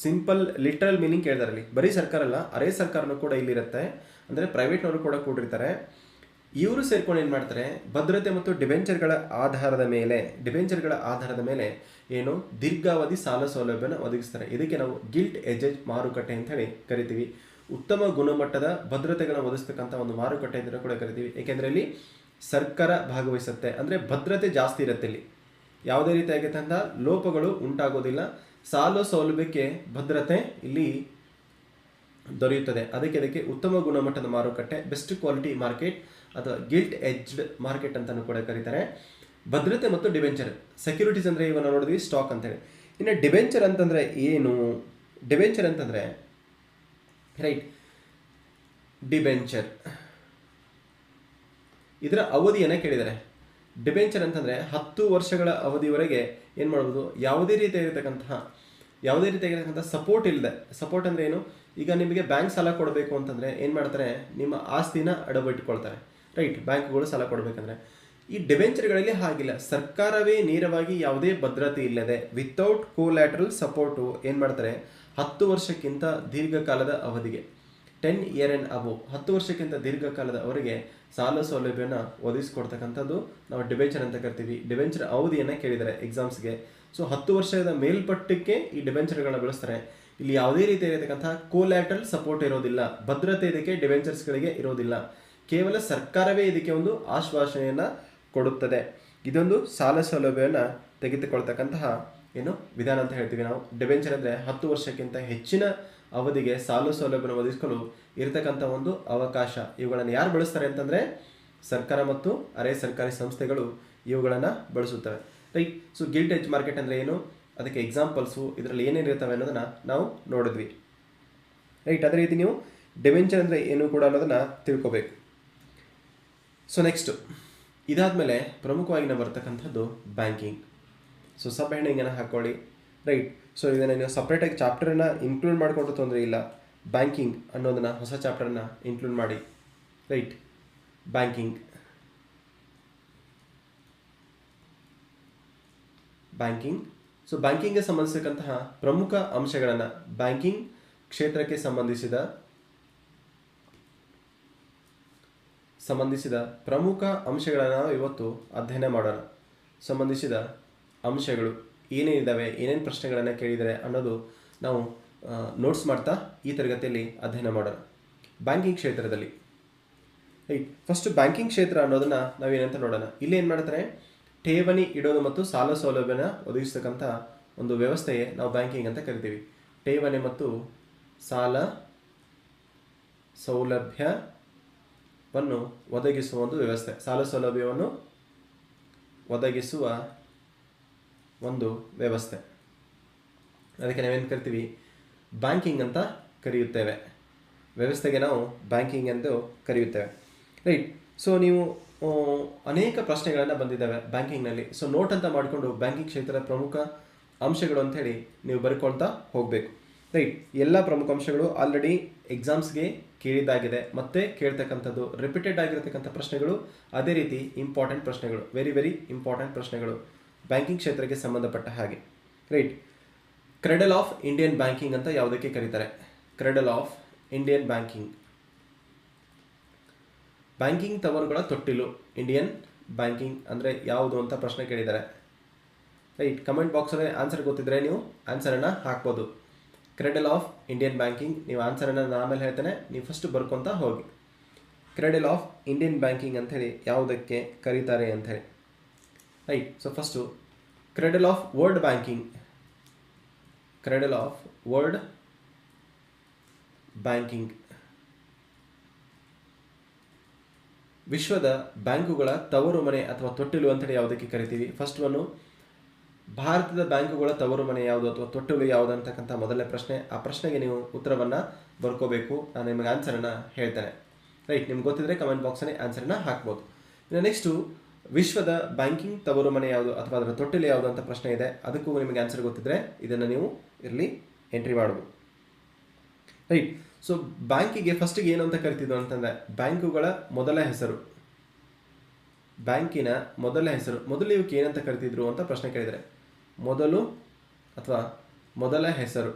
ಸಿಂಪಲ್ ಲಿಟ್ರಲ್ ಮೀನಿಂಗ್ ಕೇಳಿದಾರಲ್ಲಿ ಬರೀ ಸರ್ಕಾರ ಅಲ್ಲ, ಅರೆ ಸರ್ಕಾರನೂ ಕೂಡ ಇಲ್ಲಿರುತ್ತೆ. ಅಂದರೆ ಪ್ರೈವೇಟ್ನವರು ಕೂಡ ಕೂಡಿರ್ತಾರೆ. ಇವರು ಸೇರ್ಕೊಂಡು ಏನು ಮಾಡ್ತಾರೆ? ಭದ್ರತೆ ಮತ್ತು ಡಿಬೆಂಚರ್ಗಳ ಆಧಾರದ ಮೇಲೆ ಏನು ದೀರ್ಘಾವಧಿ ಸಾಲ ಸೌಲಭ್ಯನ ಒದಗಿಸ್ತಾರೆ. ಇದಕ್ಕೆ ನಾವು ಗಿಲ್ಟ್ ಎಡ್ಜ್ ಮಾರುಕಟ್ಟೆ ಅಂತ ಹೇಳಿ ಕರಿತೀವಿ. ಉತ್ತಮ ಗುಣಮಟ್ಟದ ಭದ್ರತೆಗಳನ್ನು ಒದಗಿಸ್ತಕ್ಕಂಥ ಒಂದು ಮಾರುಕಟ್ಟೆ ಅಂತ ಕೂಡ ಕರಿತೀವಿ. ಏಕೆಂದರೆ ಇಲ್ಲಿ ಸರ್ಕಾರ ಭಾಗವಹಿಸುತ್ತೆ, ಅಂದರೆ ಭದ್ರತೆ ಜಾಸ್ತಿ ಇರುತ್ತೆ. ಇಲ್ಲಿ ಯಾವುದೇ ರೀತಿಯಾಗಿರ್ತಂಥ ಲೋಪಗಳು ಉಂಟಾಗೋದಿಲ್ಲ. ಸಾಲ ಸೌಲಭ್ಯಕ್ಕೆ ಭದ್ರತೆ ಇಲ್ಲಿ ದೊರೆಯುತ್ತದೆ. ಅದಕ್ಕೆ ಉತ್ತಮ ಗುಣಮಟ್ಟದ ಮಾರುಕಟ್ಟೆ, ಬೆಸ್ಟ್ ಕ್ವಾಲಿಟಿ ಮಾರ್ಕೆಟ್ ಅಥವಾ ಗಿಲ್ಟ್ ಎಡ್ಜ್ಡ್ ಮಾರ್ಕೆಟ್ ಅಂತಲೂ ಕೂಡ ಕರೀತಾರೆ. ಭದ್ರತೆ ಮತ್ತು ಡಿಬೆಂಚರ್, ಸೆಕ್ಯೂರಿಟೀಸ್ ಅಂದರೆ ಇವನ್ನ ನೋಡಿದ್ವಿ ಸ್ಟಾಕ್ ಅಂತೇಳಿ. ಇನ್ನು ಡಿಬೆಂಚರ್ ಅಂತಂದರೆ ಏನು? ಡಿಬೆಂಚರ್ ಅಂತಂದರೆ ರೈಟ್, ಡಿಬೆಂಚರ್ ಇದರ ಅವಧಿಯನ್ನು ಕೇಳಿದ್ದಾರೆ. ಡಿಬೆಂಚರ್ ಅಂತಂದರೆ 10 ವರ್ಷಗಳ ಅವಧಿವರೆಗೆ ಏನು ಮಾಡ್ಬೋದು, ಯಾವುದೇ ರೀತಿಯಾಗಿರ್ತಕ್ಕಂಥ ಸಪೋರ್ಟ್ ಇಲ್ಲದೆ. ಸಪೋರ್ಟ್ ಅಂದರೆ ಏನು? ಈಗ ನಿಮಗೆ ಬ್ಯಾಂಕ್ ಸಾಲ ಕೊಡಬೇಕು ಅಂತಂದರೆ ಏನು ಮಾಡ್ತಾರೆ, ನಿಮ್ಮ ಆಸ್ತಿನ ಅಡವಿಟ್ಕೊಳ್ತಾರೆ. ರೈಟ್, ಬ್ಯಾಂಕ್ಗಳು ಸಾಲ ಕೊಡಬೇಕಂದ್ರೆ. ಈ ಡಿಬೆಂಚರ್ಗಳಲ್ಲಿ ಹಾಗಿಲ್ಲ, ಸರ್ಕಾರವೇ ನೇರವಾಗಿ ಯಾವುದೇ ಭದ್ರತೆ ಇಲ್ಲದೆ ವಿತೌಟ್ ಕೋಲ್ಯಾಟ್ರಲ್ ಸಪೋರ್ಟು ಏನು ಮಾಡ್ತಾರೆ, 10 ವರ್ಷಕ್ಕಿಂತ ದೀರ್ಘಕಾಲದ ಅವಧಿಗೆ 10 year and above 10 ವರ್ಷಕ್ಕಿಂತ ದೀರ್ಘಕಾಲದ ಅವರಿಗೆ ಸಾಲ ಸೌಲಭ್ಯನ ಒದಗಿಸ್ಕೊಡ್ತಕ್ಕಂಥದ್ದು ನಾವು ಡಿಬೆಂಚರ್ ಅಂತ ಕರಿತೀವಿ. ಡಿಬೆಂಚರ್ ಅವಧಿಯನ್ನು ಕೇಳಿದ್ದಾರೆ ಎಕ್ಸಾಮ್ಸ್ಗೆ. ಸೊ 10 ವರ್ಷದ ಮೇಲ್ಪಟ್ಟಕ್ಕೆ ಈ ಡಿಬೆಂಚರ್ಗಳನ್ನ ಬಳಸ್ತಾರೆ. ಇಲ್ಲಿ ಯಾವುದೇ ರೀತಿಯಾಗಿರ್ತಕ್ಕಂಥ ಕೋಲ್ಯಾಟ್ರಲ್ ಸಪೋರ್ಟ್ ಇರೋದಿಲ್ಲ, ಭದ್ರತೆ ಇದಕ್ಕೆ ಡಿಬೆಂಚರ್ಸ್ಗಳಿಗೆ ಇರೋದಿಲ್ಲ. ಕೇವಲ ಸರ್ಕಾರವೇ ಇದಕ್ಕೆ ಒಂದು ಆಶ್ವಾಸನೆಯನ್ನು ಕೊಡುತ್ತದೆ. ಇದೊಂದು ಸಾಲ ಸೌಲಭ್ಯವನ್ನು ತೆಗೆದುಕೊಳ್ತಕ್ಕಂತಹ ಏನು ವಿಧಾನ ಅಂತ ಹೇಳ್ತೀವಿ ನಾವು. ಡಿಬೆಂಚರ್ ಅಂದರೆ 10 ವರ್ಷಕ್ಕಿಂತ ಹೆಚ್ಚಿನ ಅವಧಿಗೆ ಸಾಲ ಸೌಲಭ್ಯವನ್ನು ಒದಗಿಸಲು ಇರತಕ್ಕಂಥ ಒಂದು ಅವಕಾಶ. ಇವುಗಳನ್ನು ಯಾರು ಬಳಸ್ತಾರೆ ಅಂತಂದರೆ ಸರ್ಕಾರ ಮತ್ತು ಅರೆ ಸರ್ಕಾರಿ ಸಂಸ್ಥೆಗಳು ಇವುಗಳನ್ನು ಬಳಸುತ್ತವೆ. Right. So guilt edge market ಅಂದರೆ ಏನು, ಅದಕ್ಕೆ ಎಕ್ಸಾಂಪಲ್ಸು, ಇದರಲ್ಲಿ ಏನೇನಿರ್ತವೆ ಅನ್ನೋದನ್ನು ನಾವು ನೋಡಿದ್ವಿ. ರೈಟ್. ಅದೇ ರೀತಿ ನೀವು ಡಿಬೆಂಚರ್ ಅಂದರೆ ಏನು ಕೂಡ ಅನ್ನೋದನ್ನು ತಿಳ್ಕೊಬೇಕು. ಸೊ ನೆಕ್ಸ್ಟು ಇದಾದಮೇಲೆ ಪ್ರಮುಖವಾಗಿ ನಾವು ಬರ್ತಕ್ಕಂಥದ್ದು ಬ್ಯಾಂಕಿಂಗ್. ಸೊ ಸಬ್ ಹೆಡಿಂಗನ್ನು ಹಾಕ್ಕೊಳ್ಳಿ. ರೈಟ್. ಸೊ ಇದನ್ನು ನೀವು ಸಪ್ರೇಟಾಗಿ ಚಾಪ್ಟರನ್ನು ಇನ್ಕ್ಲೂಡ್ ಮಾಡಿಕೊಂಡ್ರೂ ತೊಂದರೆ ಇಲ್ಲ. ಬ್ಯಾಂಕಿಂಗ್ ಅನ್ನೋದನ್ನು ಹೊಸ ಚಾಪ್ಟರನ್ನು ಇನ್ಕ್ಲೂಡ್ ಮಾಡಿ. ರೈಟ್. ಬ್ಯಾಂಕಿಂಗ್ ಸೊ ಬ್ಯಾಂಕಿಂಗ್ಗೆ ಸಂಬಂಧಿಸಿದಂತಹ ಪ್ರಮುಖ ಅಂಶಗಳನ್ನು, ಬ್ಯಾಂಕಿಂಗ್ ಕ್ಷೇತ್ರಕ್ಕೆ ಸಂಬಂಧಿಸಿದ ಪ್ರಮುಖ ಅಂಶಗಳನ್ನು ನಾವು ಇವತ್ತು ಅಧ್ಯಯನ ಮಾಡೋಣ. ಸಂಬಂಧಿಸಿದ ಅಂಶಗಳು ಏನೇನಿದ್ದಾವೆ, ಏನೇನು ಪ್ರಶ್ನೆಗಳನ್ನು ಕೇಳಿದ್ದಾರೆ ಅನ್ನೋದು ನಾವು ನೋಟ್ಸ್ ಮಾಡ್ತಾ ಈ ತರಗತಿಯಲ್ಲಿ ಅಧ್ಯಯನ ಮಾಡೋಣ. ಬ್ಯಾಂಕಿಂಗ್ ಕ್ಷೇತ್ರದಲ್ಲಿ ರೈಟ್. ಫಸ್ಟ್ ಬ್ಯಾಂಕಿಂಗ್ ಕ್ಷೇತ್ರ ಅನ್ನೋದನ್ನು ನಾವೇನಂತ ನೋಡೋಣ. ಇಲ್ಲಿ ಏನು ಮಾಡ್ತಾರೆ, ಠೇವಣಿ ಇಡೋದು ಮತ್ತು ಸಾಲ ಸೌಲಭ್ಯನ ಒದಗಿಸ್ತಕ್ಕಂಥ ಒಂದು ವ್ಯವಸ್ಥೆಯೇ ನಾವು ಬ್ಯಾಂಕಿಂಗ್ ಅಂತ ಕರಿತೀವಿ. ಠೇವಣಿ ಮತ್ತು ಸಾಲ ಸೌಲಭ್ಯವನ್ನು ಒದಗಿಸುವ ಒಂದು ವ್ಯವಸ್ಥೆ, ಸಾಲ ಸೌಲಭ್ಯವನ್ನು ಒದಗಿಸುವ ಒಂದು ವ್ಯವಸ್ಥೆ, ಅದಕ್ಕೆ ನಾವೇನು ಕರಿತೀವಿ, ಬ್ಯಾಂಕಿಂಗ್ ಅಂತ ಕರೆಯುತ್ತೇವೆ. ವ್ಯವಸ್ಥೆಗೆ ನಾವು ಬ್ಯಾಂಕಿಂಗ್ ಎಂದು ಕರೆಯುತ್ತೇವೆ. ರೈಟ್. ಸೊ ನೀವು ಅನೇಕ ಪ್ರಶ್ನೆಗಳನ್ನು ಬಂದಿದ್ದಾವೆ ಬ್ಯಾಂಕಿಂಗ್ನಲ್ಲಿ. ಸೊ ನೋಟ್ ಅಂತ ಮಾಡಿಕೊಂಡು ಬ್ಯಾಂಕಿಂಗ್ ಕ್ಷೇತ್ರದ ಪ್ರಮುಖ ಅಂಶಗಳು ಅಂಥೇಳಿ ನೀವು ಬರ್ಕೊಳ್ತಾ ಹೋಗಬೇಕು. ರೈಟ್. ಎಲ್ಲ ಪ್ರಮುಖ ಅಂಶಗಳು ಆಲ್ರೆಡಿ ಎಕ್ಸಾಮ್ಸ್ಗೆ ಕೇಳಿದ್ದಾಗಿದೆ, ಮತ್ತೆ ಕೇಳ್ತಕ್ಕಂಥದ್ದು ರಿಪೀಟೆಡ್ ಆಗಿರತಕ್ಕಂಥ ಪ್ರಶ್ನೆಗಳು, ಅದೇ ರೀತಿ ಇಂಪಾರ್ಟೆಂಟ್ ಪ್ರಶ್ನೆಗಳು, ವೆರಿ ವೆರಿ ಇಂಪಾರ್ಟೆಂಟ್ ಪ್ರಶ್ನೆಗಳು ಬ್ಯಾಂಕಿಂಗ್ ಕ್ಷೇತ್ರಕ್ಕೆ ಸಂಬಂಧಪಟ್ಟ ಹಾಗೆ. Right. Cradle of Indian banking ಅಂತ ಯಾವುದಕ್ಕೆ ಕರೀತಾರೆ? Cradle of Indian banking, banking ತವರುಗಳ ತೊಟ್ಟಿಲು. ಇಂಡಿಯನ್ ಬ್ಯಾಂಕಿಂಗ್ ಅಂದರೆ ಯಾವುದು ಅಂತ ಪ್ರಶ್ನೆ ಕೇಳಿದ್ದಾರೆ. ರೈಟ್. ಕಮೆಂಟ್ ಬಾಕ್ಸಲ್ಲಿ ಆನ್ಸರ್ ಗೊತ್ತಿದ್ರೆ ನೀವು ಆನ್ಸರನ್ನು ಹಾಕ್ಬೋದು. ಕ್ರೆಡಲ್ ಆಫ್ ಇಂಡಿಯನ್ ಬ್ಯಾಂಕಿಂಗ್, ನೀವು ಆನ್ಸರನ್ನು ನಾನು ಆಮೇಲೆ ಹೇಳ್ತೇನೆ, ನೀವು ಫಸ್ಟ್ ಬರ್ಕೊತ ಹೋಗಿ. ಕ್ರೆಡಲ್ ಆಫ್ ಇಂಡಿಯನ್ ಬ್ಯಾಂಕಿಂಗ್ ಅಂಥೇಳಿ ಯಾವುದಕ್ಕೆ ಕರೀತಾರೆ ಅಂಥೇಳಿ. Right. So first cradle of world banking. Cradle of world banking, ವಿಶ್ವದ ಬ್ಯಾಂಕುಗಳ ತವರು ಮನೆ ಅಥವಾ ತೊಟ್ಟಿಲು ಅಂತೇಳಿ ಯಾವುದಕ್ಕೆ ಕರಿತೀವಿ. ಫಸ್ಟ್ ಒನ್ನು ಭಾರತದ ಬ್ಯಾಂಕುಗಳ ತವರು ಮನೆ ಯಾವುದು ಅಥವಾ ತೊಟ್ಟಿಲು ಯಾವುದು ಅಂತಕ್ಕಂಥ ಮೊದಲನೇ ಪ್ರಶ್ನೆ. ಆ ಪ್ರಶ್ನೆಗೆ ನೀವು ಉತ್ತರವನ್ನು ಬರ್ಕೋಬೇಕು. ನಾನು ನಿಮಗೆ ಆನ್ಸರನ್ನು ಹೇಳ್ತೇನೆ. ರೈಟ್. ನಿಮ್ಗೆ ಗೊತ್ತಿದ್ರೆ ಕಮೆಂಟ್ ಬಾಕ್ಸಲ್ಲಿ ಆನ್ಸರನ್ನು ಹಾಕ್ಬೋದು. ಇನ್ನು ನೆಕ್ಸ್ಟು ವಿಶ್ವದ ಬ್ಯಾಂಕಿಂಗ್ ತವರು ಮನೆ ಯಾವುದು ಅಥವಾ ಅದರ ತೊಟ್ಟಿಲು ಯಾವುದು ಅಂತ ಪ್ರಶ್ನೆ ಇದೆ. ಅದಕ್ಕೂ ನಿಮಗೆ ಆನ್ಸರ್ ಗೊತ್ತಿದ್ರೆ ಇದನ್ನು ನೀವು ಇಲ್ಲಿ ಎಂಟ್ರಿ ಮಾಡ್ಬೋದು. ರೈಟ್. ಸೊ ಬ್ಯಾಂಕಿಗೆ ಫಸ್ಟಿಗೆ ಏನು ಅಂತ ಕರಿತಿದ್ದು ಅಂತಂದರೆ ಬ್ಯಾಂಕುಗಳ ಮೊದಲ ಹೆಸರು, ಬ್ಯಾಂಕಿನ ಮೊದಲ ಹೆಸರು. ಮೊದಲು ಇವಕ್ಕೆ ಏನಂತ ಕರಿತಿದ್ರು ಅಂತ ಪ್ರಶ್ನೆ ಕೇಳಿದರೆ, ಮೊದಲು ಅಥವಾ ಮೊದಲ ಹೆಸರು.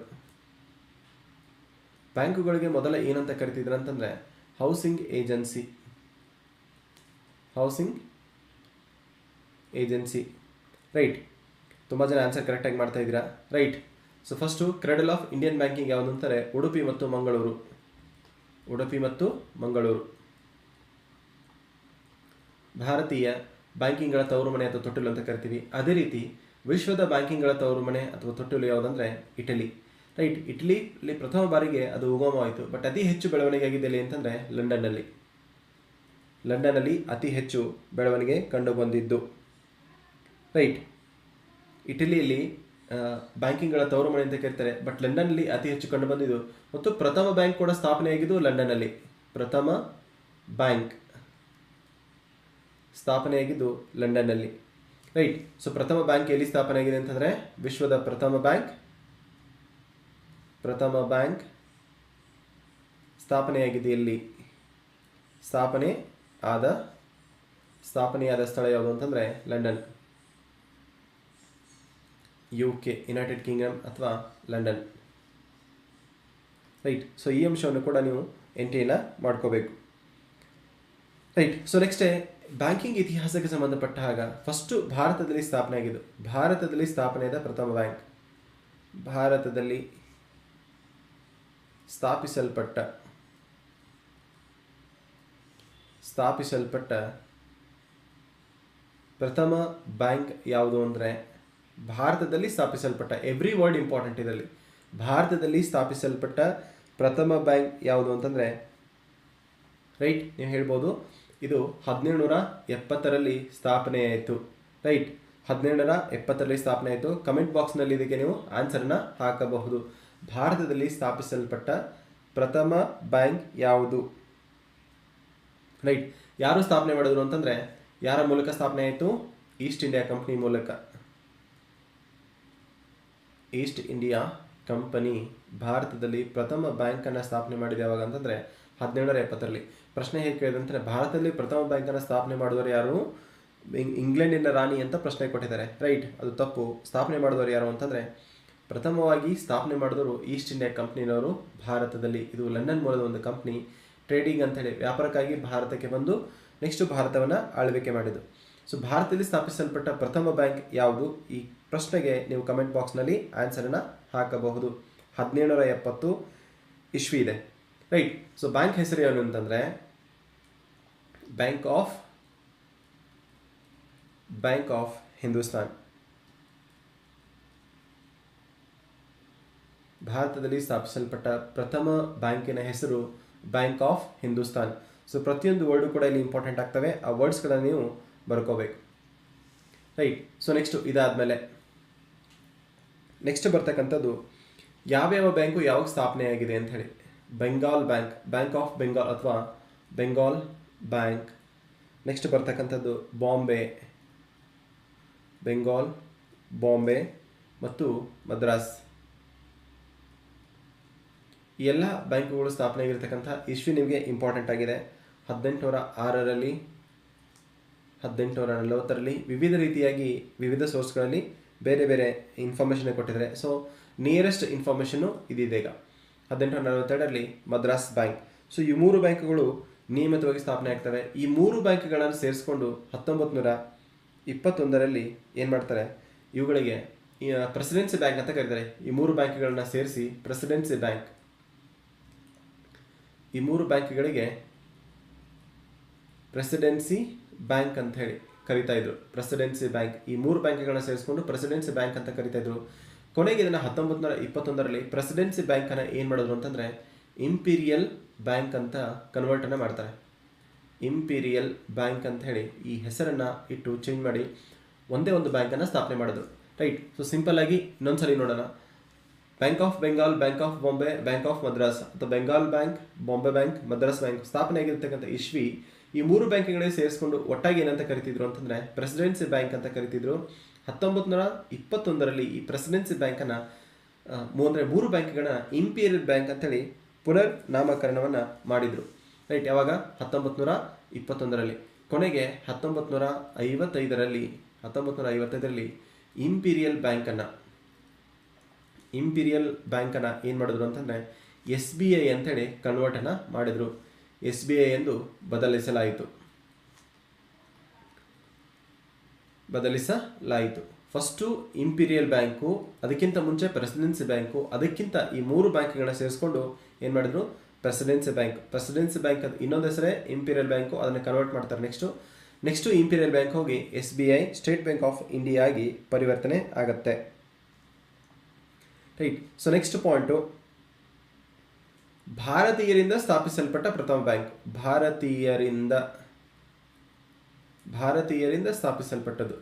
ಬ್ಯಾಂಕುಗಳಿಗೆ ಮೊದಲ ಏನಂತ ಕರಿತಿದ್ರು ಅಂತಂದರೆ housing agency, housing agency. Right. ತುಂಬ ಜನ ಆನ್ಸರ್ ಕರೆಕ್ಟಾಗಿ ಮಾಡ್ತಾ ಇದ್ದೀರಾ. Right. So first cradle of Indian banking ಯಾವುದು ಅಂತಾರೆ, ಉಡುಪಿ ಮತ್ತು ಮಂಗಳೂರು. ಉಡುಪಿ ಮತ್ತು ಮಂಗಳೂರು ಭಾರತೀಯ ಬ್ಯಾಂಕಿಂಗ್ಗಳ ತವರು ಮನೆ ಅಥವಾ ತೊಟ್ಟಿಲು ಅಂತ ಕರಿತೀವಿ. ಅದೇ ರೀತಿ ವಿಶ್ವದ ಬ್ಯಾಂಕಿಂಗ್ಗಳ ತವರು ಮನೆ ಅಥವಾ ತೊಟ್ಟಿಲು ಯಾವುದಂದರೆ ಇಟಲಿ. ರೈಟ್. ಇಟಲಿಯಲ್ಲಿ ಪ್ರಥಮ ಬಾರಿಗೆ ಅದು ಉಗಮವಾಯಿತು, ಬಟ್ ಅತಿ ಹೆಚ್ಚು ಬೆಳವಣಿಗೆ ಆಗಿದೆ ಎಲ್ಲಿ ಅಂತಂದರೆ ಲಂಡನ್ನಲ್ಲಿ. ಲಂಡನ್ನಲ್ಲಿ ಅತಿ ಹೆಚ್ಚು ಬೆಳವಣಿಗೆ ಕಂಡುಬಂದಿದ್ದು. ರೈಟ್. ಇಟಲಿಯಲ್ಲಿ ಬ್ಯಾಂಕಿಂಗ್ಗಳ ತವರು ಮನೆ ಅಂತ ಕರೀತಾರೆ, ಬಟ್ ಲಂಡನ್ನಲ್ಲಿ ಅತಿ ಹೆಚ್ಚು ಕಂಡುಬಂದಿದ್ದು. ಮತ್ತು ಪ್ರಥಮ ಬ್ಯಾಂಕ್ ಕೂಡ ಸ್ಥಾಪನೆಯಾಗಿದ್ದು ಲಂಡನ್ನಲ್ಲಿ. ಪ್ರಥಮ ಬ್ಯಾಂಕ್ ಸ್ಥಾಪನೆಯಾಗಿದ್ದು ಲಂಡನ್ನಲ್ಲಿ. ರೈಟ್. ಸೊ ಪ್ರಥಮ ಬ್ಯಾಂಕ್ ಎಲ್ಲಿ ಸ್ಥಾಪನೆ ಆಗಿದೆ ಅಂತಂದರೆ, ವಿಶ್ವದ ಪ್ರಥಮ ಬ್ಯಾಂಕ್ ಸ್ಥಾಪನೆಯಾಗಿದೆ ಎಲ್ಲಿ? ಸ್ಥಾಪನೆಯಾದ ಸ್ಥಳ ಯಾವುದು ಅಂತಂದರೆ ಲಂಡನ್, UK, ಯುನೈಟೆಡ್ ಕಿಂಗ್ಡಮ್ ಅಥವಾ ಲಂಡನ್. ರೈಟ್. ಸೊ ಈ ಅಂಶವನ್ನು ಕೂಡ ನೀವು ಎಂಟ್ರಿಯನ್ನು ಮಾಡ್ಕೋಬೇಕು. ರೈಟ್. ಸೊ ನೆಕ್ಸ್ಟ್ ಬ್ಯಾಂಕಿಂಗ್ ಇತಿಹಾಸಕ್ಕೆ ಸಂಬಂಧಪಟ್ಟ ಹಾಗ ಫಸ್ಟು ಭಾರತದಲ್ಲಿ ಸ್ಥಾಪನೆ ಆಗಿದ್ದು. ಭಾರತದಲ್ಲಿ ಸ್ಥಾಪನೆಯಾದ ಪ್ರಥಮ ಬ್ಯಾಂಕ್, ಭಾರತದಲ್ಲಿ ಸ್ಥಾಪಿಸಲ್ಪಟ್ಟ ಪ್ರಥಮ ಬ್ಯಾಂಕ್ ಯಾವುದು ಅಂದರೆ, ಭಾರತದಲ್ಲಿ ಸ್ಥಾಪಿಸಲ್ಪಟ್ಟ, ಎವ್ರಿ ವರ್ಡ್ ಇಂಪಾರ್ಟೆಂಟ್ ಇದರಲ್ಲಿ. ಭಾರತದಲ್ಲಿ ಸ್ಥಾಪಿಸಲ್ಪಟ್ಟ ಪ್ರಥಮ ಬ್ಯಾಂಕ್ ಯಾವುದು ಅಂತಂದರೆ, ರೈಟ್, ನೀವು ಹೇಳ್ಬೋದು ಇದು 1770ರಲ್ಲಿ ಸ್ಥಾಪನೆಯಾಯಿತು. ರೈಟ್. 1770ರಲ್ಲಿ ಸ್ಥಾಪನೆ ಆಯಿತು. ಕಮೆಂಟ್ ಬಾಕ್ಸ್ನಲ್ಲಿ ಇದಕ್ಕೆ ನೀವು ಆನ್ಸರ್ನ ಹಾಕಬಹುದು. ಭಾರತದಲ್ಲಿ ಸ್ಥಾಪಿಸಲ್ಪಟ್ಟ ಪ್ರಥಮ ಬ್ಯಾಂಕ್ ಯಾವುದು? ರೈಟ್. ಯಾರು ಸ್ಥಾಪನೆ ಮಾಡಿದ್ರು ಅಂತಂದರೆ, ಯಾರ ಮೂಲಕ ಸ್ಥಾಪನೆ ಆಯಿತು? ಈಸ್ಟ್ ಇಂಡಿಯಾ ಕಂಪ್ನಿ ಮೂಲಕ. ಈಸ್ಟ್ ಇಂಡಿಯಾ ಕಂಪನಿ ಭಾರತದಲ್ಲಿ ಪ್ರಥಮ ಬ್ಯಾಂಕನ್ನು ಸ್ಥಾಪನೆ ಮಾಡಿದೆ ಯಾವಾಗ ಅಂತಂದರೆ 1770ರಲ್ಲಿ. ಪ್ರಶ್ನೆ ಹೇಗೆ ಕೇಳಿದೆ ಅಂದರೆ, ಭಾರತದಲ್ಲಿ ಪ್ರಥಮ ಬ್ಯಾಂಕನ್ನು ಸ್ಥಾಪನೆ ಮಾಡಿದವರು ಯಾರು? ಇಂಗ್ಲೆಂಡಿನ ರಾಣಿ ಅಂತ ಪ್ರಶ್ನೆ ಕೊಟ್ಟಿದ್ದಾರೆ. ರೈಟ್, ಅದು ತಪ್ಪು. ಸ್ಥಾಪನೆ ಮಾಡಿದವರು ಯಾರು ಅಂತಂದರೆ, ಪ್ರಥಮವಾಗಿ ಸ್ಥಾಪನೆ ಮಾಡಿದವರು ಈಸ್ಟ್ ಇಂಡಿಯಾ ಕಂಪ್ನಿನವರು ಭಾರತದಲ್ಲಿ. ಇದು ಲಂಡನ್ ಮೂಲದ ಒಂದು ಕಂಪ್ನಿ, ಟ್ರೇಡಿಂಗ್ ಅಂತೇಳಿ ವ್ಯಾಪಾರಕ್ಕಾಗಿ ಭಾರತಕ್ಕೆ ಬಂದು ನೆಕ್ಸ್ಟ್ ಭಾರತವನ್ನು ಆಳ್ವಿಕೆ ಮಾಡಿದ್ದು. ಸೊ ಭಾರತದಲ್ಲಿ ಸ್ಥಾಪಿಸಲ್ಪಟ್ಟ ಪ್ರಥಮ ಬ್ಯಾಂಕ್ ಯಾವುದು? ಈ ಪ್ರಶ್ನೆಗೆ ನೀವು ಕಮೆಂಟ್ ಬಾಕ್ಸ್ನಲ್ಲಿ ಆನ್ಸರನ್ನು ಹಾಕಬಹುದು. 1770 ಇಸ್ವಿ ಇದೆ. ರೈಟ್. ಸೊ ಬ್ಯಾಂಕ್ ಹೆಸರು ಏನು ಅಂತಂದರೆ, ಬ್ಯಾಂಕ್ ಆಫ್ ಹಿಂದೂಸ್ತಾನ್. ಭಾರತದಲ್ಲಿ ಸ್ಥಾಪಿಸಲ್ಪಟ್ಟ ಪ್ರಥಮ ಬ್ಯಾಂಕಿನ ಹೆಸರು ಬ್ಯಾಂಕ್ ಆಫ್ ಹಿಂದೂಸ್ತಾನ್. ಸೊ ಪ್ರತಿಯೊಂದು ವರ್ಡು ಕೂಡ ಇಲ್ಲಿ ಇಂಪಾರ್ಟೆಂಟ್ ಆಗ್ತವೆ. ಆ ವರ್ಡ್ಸ್ಗಳನ್ನು ನೀವು ಬರ್ಕೋಬೇಕು. ರೈಟ್. ಸೊ ಇದಾದಮೇಲೆ ನೆಕ್ಸ್ಟ್ ಬರ್ತಕ್ಕಂಥದ್ದು ಯಾವ್ಯಾವ ಬ್ಯಾಂಕು ಯಾವಾಗ ಸ್ಥಾಪನೆಯಾಗಿದೆ ಅಂತ ಹೇಳಿ. Bengal bank, bank of Bengal ಅಥವಾ ಬೆಂಗಾಲ್ ಬ್ಯಾಂಕ್. ನೆಕ್ಸ್ಟ್ ಬರ್ತಕ್ಕಂಥದ್ದು ಬೆಂಗಾಲ್, ಬಾಂಬೆ ಮತ್ತು ಮದ್ರಾಸ್. ಈ ಎಲ್ಲ ಬ್ಯಾಂಕುಗಳು ಸ್ಥಾಪನೆ ಆಗಿರ್ತಕ್ಕಂಥ ಇಸ್ವಿ ನಿಮಗೆ ಇಂಪಾರ್ಟೆಂಟ್ ಆಗಿದೆ. 1806ರಲ್ಲಿ, 1840ರಲ್ಲಿ ವಿವಿಧ ರೀತಿಯಾಗಿ ವಿವಿಧ ಸೋರ್ಸ್ಗಳಲ್ಲಿ ಬೇರೆ ಬೇರೆ ಇನ್ಫಾರ್ಮೇಷನ್ ಕೊಟ್ಟಿದ್ದಾರೆ. ಸೊ ನಿಯರೆಸ್ಟ್ ಇನ್ಫಾರ್ಮೇಷನ್ನು ಇದಿದೆ. ಈಗ 1842ರಲ್ಲಿ ಮದ್ರಾಸ್ ಬ್ಯಾಂಕ್. ಸೊ ಈ ಮೂರು ಬ್ಯಾಂಕುಗಳು ನಿಯಮಿತವಾಗಿ ಸ್ಥಾಪನೆ ಆಗ್ತವೆ. ಈ ಮೂರು ಬ್ಯಾಂಕ್ಗಳನ್ನು ಸೇರಿಸ್ಕೊಂಡು 1921ರಲ್ಲಿ ಏನು ಮಾಡ್ತಾರೆ, ಇವುಗಳಿಗೆ ಪ್ರೆಸಿಡೆನ್ಸಿ ಬ್ಯಾಂಕ್ ಅಂತ ಕರೀತಾರೆ. ಈ ಮೂರು ಬ್ಯಾಂಕ್ಗಳನ್ನ ಸೇರಿಸಿ ಪ್ರೆಸಿಡೆನ್ಸಿ ಬ್ಯಾಂಕ್, ಈ ಮೂರು ಬ್ಯಾಂಕ್ಗಳಿಗೆ ಪ್ರೆಸಿಡೆನ್ಸಿ ಬ್ಯಾಂಕ್ ಅಂತ ಹೇಳಿ ಕರಿತಾ ಇದ್ರು. ಪ್ರೆಸಿಡೆನ್ಸಿ ಬ್ಯಾಂಕ್, ಈ ಮೂರು ಬ್ಯಾಂಕ್ಗಳನ್ನ ಸೇರಿಸ್ಕೊಂಡು ಪ್ರೆಸಿಡೆನ್ಸಿ ಬ್ಯಾಂಕ್ ಅಂತ ಕರಿತಾ ಇದ್ರು. ಕೊನೆಗೆ ಇದನ್ನು 1921ರಲ್ಲಿ ಪ್ರೆಸಿಡೆನ್ಸಿ ಬ್ಯಾಂಕನ್ನು ಏನು ಮಾಡಿದ್ರು ಅಂತಂದರೆ ಇಂಪೀರಿಯಲ್ ಬ್ಯಾಂಕ್ ಅಂತ ಕನ್ವರ್ಟನ್ನು ಮಾಡ್ತಾರೆ. ಇಂಪೀರಿಯಲ್ ಬ್ಯಾಂಕ್ ಅಂತ ಹೇಳಿ ಈ ಹೆಸರನ್ನು ಇಟ್ಟು ಚೇಂಜ್ ಮಾಡಿ ಒಂದೇ ಒಂದು ಬ್ಯಾಂಕನ್ನು ಸ್ಥಾಪನೆ ಮಾಡಿದ್ರು. ರೈಟ್. ಸೊ ಸಿಂಪಲ್ ಆಗಿ ಇನ್ನೊಂದ್ಸಲಿ ನೋಡೋಣ. Bank of Bengal, bank of Bombay, bank of Madras ಅಥವಾ Bengal bank, Bombay bank, Madras bank ಸ್ಥಾಪನೆ ಆಗಿರ್ತಕ್ಕಂಥ ಇಸ್ವಿ ಈ ಮೂರು ಬ್ಯಾಂಕ್ಗಳಿಗೆ ಸೇರಿಸ್ಕೊಂಡು ಒಟ್ಟಾಗಿ ಏನಂತ ಕರಿತಿದ್ರು ಅಂತಂದರೆ ಪ್ರೆಸಿಡೆನ್ಸಿ ಬ್ಯಾಂಕ್ ಅಂತ ಕರಿತಿದ್ರು. 1921ರಲ್ಲಿ ಈ ಪ್ರೆಸಿಡೆನ್ಸಿ ಬ್ಯಾಂಕನ್ನು ಅಂದರೆ ಮೂರು ಬ್ಯಾಂಕ್ಗಳನ್ನ ಇಂಪೀರಿಯಲ್ ಬ್ಯಾಂಕ್ ಅಂತೇಳಿ ಪುನರ್ ನಾಮಕರಣವನ್ನು ಮಾಡಿದರು. ರೈಟ್. ಯಾವಾಗ? 1921ರಲ್ಲಿ. ಕೊನೆಗೆ 1955ರಲ್ಲಿ ಇಂಪೀರಿಯಲ್ ಬ್ಯಾಂಕನ್ನು ಏನು ಮಾಡಿದ್ರು ಅಂತಂದರೆ SBI ಅಂತೇಳಿ ಕನ್ವರ್ಟನ್ನು ಮಾಡಿದರು. SBI ಎಂದು ಬದಲಿಸಲಾಯಿತು. ಫಸ್ಟು ಇಂಪೀರಿಯಲ್ ಬ್ಯಾಂಕು, ಅದಕ್ಕಿಂತ ಮುಂಚೆ ಪ್ರೆಸಿಡೆನ್ಸಿ ಬ್ಯಾಂಕು, ಅದಕ್ಕಿಂತ ಈ ಮೂರು ಬ್ಯಾಂಕ್ಗಳನ್ನ ಸೇರಿಸ್ಕೊಂಡು ಏನು ಮಾಡಿದ್ರು, ಪ್ರೆಸಿಡೆನ್ಸಿ ಬ್ಯಾಂಕ್ ಅದು ಇನ್ನೊಂದು ಹೆಸರೇ ಇಂಪೀರಿಯಲ್ ಬ್ಯಾಂಕು, ಅದನ್ನು ಕನ್ವರ್ಟ್ ಮಾಡ್ತಾರೆ. ನೆಕ್ಸ್ಟು ಇಂಪೀರಿಯಲ್ ಬ್ಯಾಂಕ್ ಹೋಗಿ SBI state bank of India ಆಗಿ ಪರಿವರ್ತನೆ ಆಗುತ್ತೆ. ರೈಟ್. ಸೊ ನೆಕ್ಸ್ಟ್ ಪಾಯಿಂಟು, ಭಾರತೀಯರಿಂದ ಸ್ಥಾಪಿಸಲ್ಪಟ್ಟ ಪ್ರಥಮ ಬ್ಯಾಂಕ್. ಭಾರತೀಯರಿಂದ ಭಾರತೀಯರಿಂದ ಸ್ಥಾಪಿಸಲ್ಪಟ್ಟದ್ದು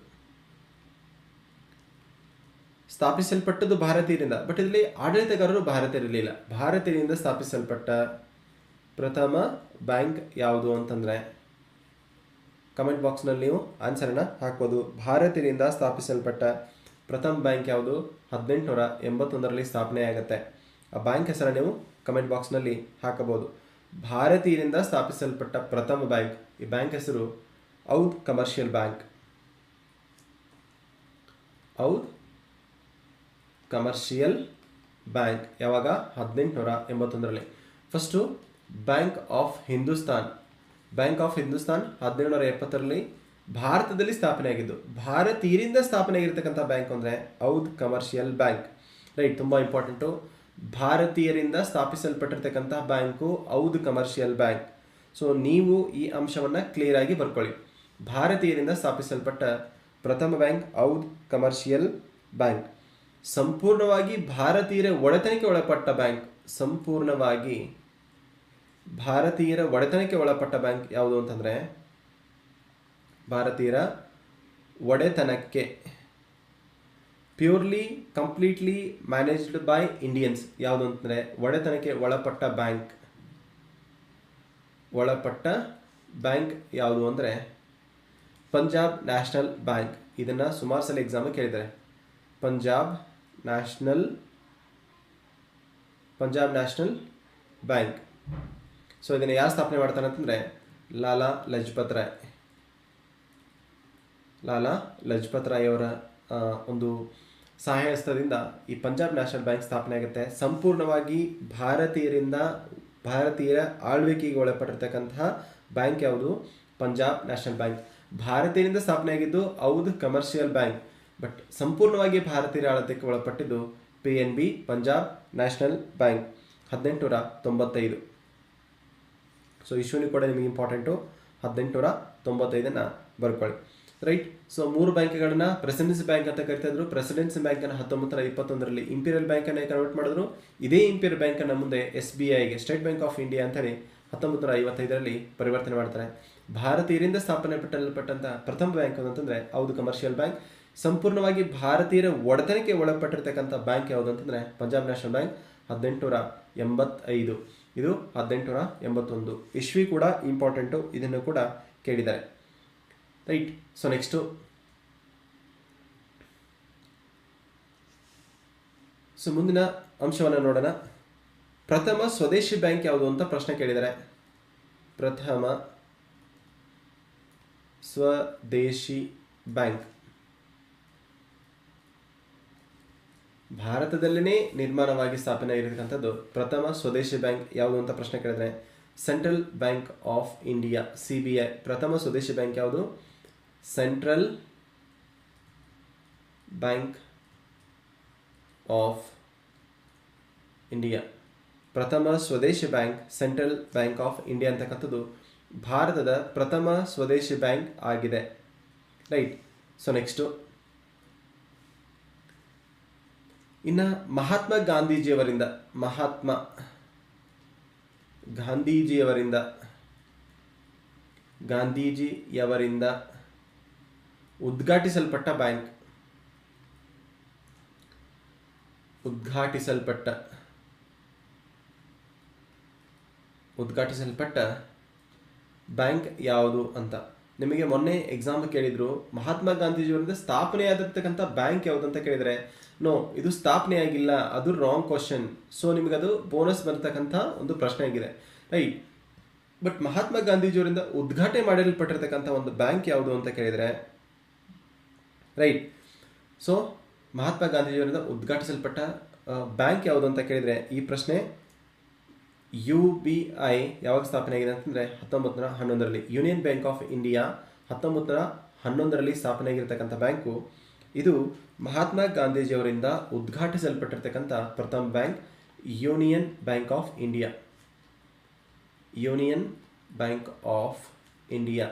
ಭಾರತೀಯರಿಂದ, ಬಟ್ ಇದರಲ್ಲಿ ಆಡಳಿತಗಾರರು ಭಾರತೀಯರಿರಲಿಲ್ಲ. ಭಾರತೀಯರಿಂದ ಸ್ಥಾಪಿಸಲ್ಪಟ್ಟ ಪ್ರಥಮ ಬ್ಯಾಂಕ್ ಯಾವುದು ಅಂತಂದರೆ ಕಮೆಂಟ್ ಬಾಕ್ಸ್ನಲ್ಲಿ ನೀವು ಆನ್ಸರನ್ನು ಹಾಕ್ಬೋದು. ಭಾರತೀಯರಿಂದ ಸ್ಥಾಪಿಸಲ್ಪಟ್ಟ ಪ್ರಥಮ ಬ್ಯಾಂಕ್ ಯಾವುದು? 1881ರಲ್ಲಿ ಸ್ಥಾಪನೆಯಾಗುತ್ತೆ. ಆ ಬ್ಯಾಂಕ್ ಹೆಸರನ್ನು ನೀವು ಕಮೆಂಟ್ ಬಾಕ್ಸ್ನಲ್ಲಿ ಹಾಕಬಹುದು. ಭಾರತೀಯರಿಂದ ಸ್ಥಾಪಿಸಲ್ಪಟ್ಟ ಪ್ರಥಮ ಬ್ಯಾಂಕ್, ಈ ಬ್ಯಾಂಕ್ ಹೆಸರು Oudh commercial bank. Oudh commercial bank ಯಾವಾಗ? 1881ರಲ್ಲಿ. ಫಸ್ಟು ಬ್ಯಾಂಕ್ ಆಫ್ ಹಿಂದೂಸ್ತಾನ್ 1770ರಲ್ಲಿ ಭಾರತದಲ್ಲಿ ಸ್ಥಾಪನೆ ಆಗಿದ್ದು. ಭಾರತೀಯರಿಂದ ಸ್ಥಾಪನೆ ಆಗಿರ್ತಕ್ಕಂಥ ಬ್ಯಾಂಕ್ ಅಂದರೆ ಔದ್ ಕಮರ್ಷಿಯಲ್ ಬ್ಯಾಂಕ್. ರೈಟ್, ತುಂಬ ಇಂಪಾರ್ಟೆಂಟು. ಭಾರತೀಯರಿಂದ ಸ್ಥಾಪಿಸಲ್ಪಟ್ಟಿರ್ತಕ್ಕಂಥ bank Oudh commercial bank. So ನೀವು ಈ ಅಂಶವನ್ನು ಕ್ಲಿಯರ್ ಆಗಿ ಬರ್ಕೊಳ್ಳಿ. ಭಾರತೀಯರಿಂದ ಸ್ಥಾಪಿಸಲ್ಪಟ್ಟ ಪ್ರಥಮ ಬ್ಯಾಂಕ್ ಔದ್ ಕಮರ್ಷಿಯಲ್ ಬ್ಯಾಂಕ್. ಸಂಪೂರ್ಣವಾಗಿ ಭಾರತೀಯರ ಒಡೆತನಕ್ಕೆ ಒಳಪಟ್ಟ ಬ್ಯಾಂಕ್. ಸಂಪೂರ್ಣವಾಗಿ ಭಾರತೀಯರ ಒಡೆತನಕ್ಕೆ ಒಳಪಟ್ಟ ಬ್ಯಾಂಕ್ ಯಾವುದು ಅಂತಂದರೆ ಭಾರತೀಯರ ಒಡೆತನಕ್ಕೆ, purely completely managed by Indians ಯಾವುದು ಅಂತಂದರೆ ಒಡೆತನಕ್ಕೆ ಒಳಪಟ್ಟ ಬ್ಯಾಂಕ್ ಯಾವುದು ಅಂದರೆ ಪಂಜಾಬ್ ನ್ಯಾಷನಲ್ ಬ್ಯಾಂಕ್. ಇದನ್ನು ಸುಮಾರು ಸಲ ಎಕ್ಸಾಮ್ ಕೇಳಿದ್ದಾರೆ. Punjab national bank. ಸೊ ಇದನ್ನು ಯಾರು ಸ್ಥಾಪನೆ ಮಾಡ್ತಾರೆ ಅಂತಂದರೆ ಲಾಲಾ ಲಜಪತ್ ರಾಯ್ ಅವರ ಒಂದು ಸಹಾಯ ಹಸ್ತದಿಂದ ಈ ಪಂಜಾಬ್ ನ್ಯಾಷನಲ್ ಬ್ಯಾಂಕ್ ಸ್ಥಾಪನೆ ಆಗುತ್ತೆ. ಸಂಪೂರ್ಣವಾಗಿ ಭಾರತೀಯರ ಆಳ್ವಿಕೆಗೆ ಒಳಪಟ್ಟಿರ್ತಕ್ಕಂತಹ ಬ್ಯಾಂಕ್ ಯಾವುದು? Punjab national bank. ಭಾರತೀಯರಿಂದ ಸ್ಥಾಪನೆ ಆಗಿದ್ದು ಔದ್ ಕಮರ್ಷಿಯಲ್ ಬ್ಯಾಂಕ್, ಬಟ್ ಸಂಪೂರ್ಣವಾಗಿ ಭಾರತೀಯರ ಆಡಳಿತಕ್ಕೆ ಒಳಪಟ್ಟಿದ್ದು PNB Punjab national bank 1895. So ಇಶ್ಯೂನಿ ಕೂಡ ನಿಮಗೆ ಇಂಪಾರ್ಟೆಂಟು. 1895 ಬರ್ಕೊಳ್ಳಿ. ರೈಟ್. ಸೊ 3 ಬ್ಯಾಂಕ್ಗಳನ್ನ ಪ್ರೆಸಿಡೆನ್ಸಿ ಬ್ಯಾಂಕ್ ಅಂತ ಕರಿತಾ ಇದ್ರು. ಪ್ರೆಸಿಡೆನ್ಸಿ ಬ್ಯಾಂಕನ್ನು 1921ರಲ್ಲಿ ಇಂಪೀರಿಯಲ್ ಬ್ಯಾಂಕನ್ನು ಕನ್ವರ್ಟ್ ಮಾಡಿದ್ರು. ಇದೇ ಇಂಪೀರಿಯಲ್ ಬ್ಯಾಂಕನ್ನು ಮುಂದೆ SBIಗೆ, ಸ್ಟೇಟ್ ಬ್ಯಾಂಕ್ ಆಫ್ ಇಂಡಿಯಾ ಅಂತೇಳಿ 1955ರಲ್ಲಿ ಪರಿವರ್ತನೆ ಮಾಡ್ತಾರೆ. ಭಾರತೀಯರಿಂದ ಸ್ಥಾಪನೆ ಪಟ್ಟಂಥ ಪ್ರಥಮ ಬ್ಯಾಂಕ್ ಅಂತಂದರೆ ಔದ್ ಕಮರ್ಷಿಯಲ್ ಬ್ಯಾಂಕ್. ಸಂಪೂರ್ಣವಾಗಿ ಭಾರತೀಯರ ಒಡೆತನಕ್ಕೆ ಒಳಪಟ್ಟಿರ್ತಕ್ಕಂಥ ಬ್ಯಾಂಕ್ ಯಾವುದು ಅಂತಂದರೆ ಪಂಜಾಬ್ ನ್ಯಾಷನಲ್ ಬ್ಯಾಂಕ್ 1885. ಇದು 1881. ಇಶ್ವಿ ಕೂಡ ಇಂಪಾರ್ಟೆಂಟು, ಇದನ್ನು ಕೂಡ ಕೇಳಿದ್ದಾರೆ. ರೈಟ್. ಸೊ ನೆಕ್ಸ್ಟು ಮುಂದಿನ ಅಂಶವನ್ನು ನೋಡೋಣ. ಪ್ರಥಮ ಸ್ವದೇಶಿ ಬ್ಯಾಂಕ್ ಯಾವುದು ಅಂತ ಪ್ರಶ್ನೆ ಕೇಳಿದ್ದಾರೆ. ಪ್ರಥಮ ಸ್ವದೇಶಿ ಬ್ಯಾಂಕ್ ಭಾರತದಲ್ಲೇ ನಿರ್ಮಾಣವಾಗಿ ಸ್ಥಾಪನೆ ಆಗಿರತಕ್ಕಂಥದ್ದು ಪ್ರಥಮ ಸ್ವದೇಶಿ ಬ್ಯಾಂಕ್ ಯಾವುದು ಅಂತ ಪ್ರಶ್ನೆ ಕೇಳಿದರೆ central bank of India, CBI. ಪ್ರಥಮ ಸ್ವದೇಶಿ ಬ್ಯಾಂಕ್ ಯಾವುದು? Central bank of India. ಪ್ರಥಮ ಸ್ವದೇಶಿ bank central bank of India ಅಂತಕ್ಕಂಥದ್ದು ಭಾರತದ ಪ್ರಥಮ ಸ್ವದೇಶಿ ಬ್ಯಾಂಕ್ ಆಗಿದೆ. ರೈಟ್. ಸೊ ನೆಕ್ಸ್ಟು ಇನ್ನು ಮಹಾತ್ಮ ಗಾಂಧೀಜಿಯವರಿಂದ ಉದ್ಘಾಟಿಸಲ್ಪಟ್ಟ ಬ್ಯಾಂಕ್ ಯಾವುದು ಅಂತ ನಿಮಗೆ ಮೊನ್ನೆ ಎಕ್ಸಾಮ್ ಕೇಳಿದ್ರು. ಮಹಾತ್ಮ ಗಾಂಧೀಜಿಯವರಿಂದ ಸ್ಥಾಪನೆಯಾಗಿರ್ತಕ್ಕಂಥ ಬ್ಯಾಂಕ್ ಯಾವುದು ಅಂತ ಕೇಳಿದರೆ ನೋ, ಇದು ಸ್ಥಾಪನೆ ಆಗಿಲ್ಲ, ಅದು ರಾಂಗ್ ಕ್ವಶನ್. ಸೊ ನಿಮಗದು ಬೋನಸ್ ಬರ್ತಕ್ಕಂಥ ಒಂದು ಪ್ರಶ್ನೆ ಆಗಿದೆ. ರೈಟ್. ಬಟ್ ಮಹಾತ್ಮ ಗಾಂಧೀಜಿಯವರಿಂದ ಉದ್ಘಾಟನೆ ಮಾಡಲ್ಪಟ್ಟಿರ್ತಕ್ಕಂಥ ಒಂದು ಬ್ಯಾಂಕ್ ಯಾವುದು ಅಂತ ಕೇಳಿದರೆ ರೈಟ್. ಸೊ ಮಹಾತ್ಮ ಗಾಂಧೀಜಿಯವರಿಂದ ಉದ್ಘಾಟಿಸಲ್ಪಟ್ಟ ಬ್ಯಾಂಕ್ ಯಾವುದು ಅಂತ ಕೇಳಿದರೆ ಈ ಪ್ರಶ್ನೆ UBI ಯಾವಾಗ ಸ್ಥಾಪನೆ ಆಗಿದೆ ಅಂತಂದರೆ 1911ರಲ್ಲಿ. ಯೂನಿಯನ್ ಬ್ಯಾಂಕ್ ಆಫ್ ಇಂಡಿಯಾ 1911ರಲ್ಲಿ ಸ್ಥಾಪನೆ ಆಗಿರ್ತಕ್ಕಂಥ ಬ್ಯಾಂಕು. ಇದು ಮಹಾತ್ಮ ಗಾಂಧೀಜಿಯವರಿಂದ ಉದ್ಘಾಟಿಸಲ್ಪಟ್ಟಿರ್ತಕ್ಕಂಥ ಪ್ರಥಮ bank union bank of India.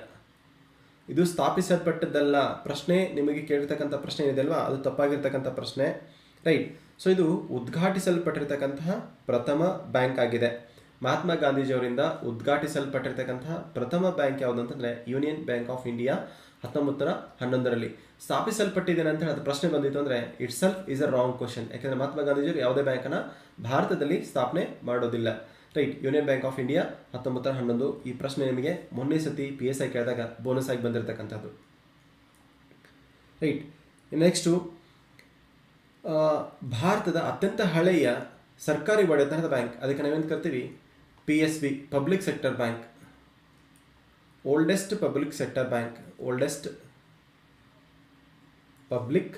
ಇದು ಸ್ಥಾಪಿಸಲ್ಪಟ್ಟದ್ದಲ್ಲ. ಪ್ರಶ್ನೆ ನಿಮಗೆ ಕೇಳಿರ್ತಕ್ಕಂಥ ಪ್ರಶ್ನೆ ಏನಿದೆ ಅಲ್ವಾ, ಅದು ತಪ್ಪಾಗಿರ್ತಕ್ಕಂಥ ಪ್ರಶ್ನೆ. ರೈಟ್. ಸೊ ಇದು ಉದ್ಘಾಟಿಸಲ್ಪಟ್ಟಿರ್ತಕ್ಕಂತಹ ಪ್ರಥಮ ಬ್ಯಾಂಕ್ ಆಗಿದೆ. ಮಹಾತ್ಮ ಗಾಂಧೀಜಿಯವರಿಂದ ಉದ್ಘಾಟಿಸಲ್ಪಟ್ಟಿರ್ತಕ್ಕಂತಹ ಪ್ರಥಮ ಬ್ಯಾಂಕ್ ಯಾವುದು ಅಂತಂದರೆ ಯೂನಿಯನ್ ಬ್ಯಾಂಕ್ ಆಫ್ ಇಂಡಿಯಾ 1911ರಲ್ಲಿ ಸ್ಥಾಪಿಸಲ್ಪಟ್ಟಿದೆ ಅಂತ ಹೇಳಿ ಅದು ಪ್ರಶ್ನೆ ಬಂದಿತ್ತು ಅಂದರೆ it self is a wrong question. ಯಾಕೆಂದರೆ ಮಹಾತ್ಮ ಗಾಂಧೀಜಿಯವರು ಯಾವುದೇ ಬ್ಯಾಂಕನ್ನು ಭಾರತದಲ್ಲಿ ಸ್ಥಾಪನೆ ಮಾಡೋದಿಲ್ಲ. Right, union bank of India 1911. ಈ ಪ್ರಶ್ನೆ ನಿಮಗೆ ಮೊನ್ನೆ ಸತಿ PSI ಕೇಳಿದಾಗ ಬೋನಸ್ ಆಗಿ ಬಂದಿರತಕ್ಕಂಥದ್ದು. ರೈಟ್, ನೆಕ್ಸ್ಟು ಭಾರತದ ಅತ್ಯಂತ ಹಳೆಯ ಸರ್ಕಾರಿ ಒಡೆತನದ ಬ್ಯಾಂಕ್, ಅದಕ್ಕೆ ನಾವೇನು ಕರಿತೀವಿ PSB, public sector bank. Oldest public sector bank, oldest public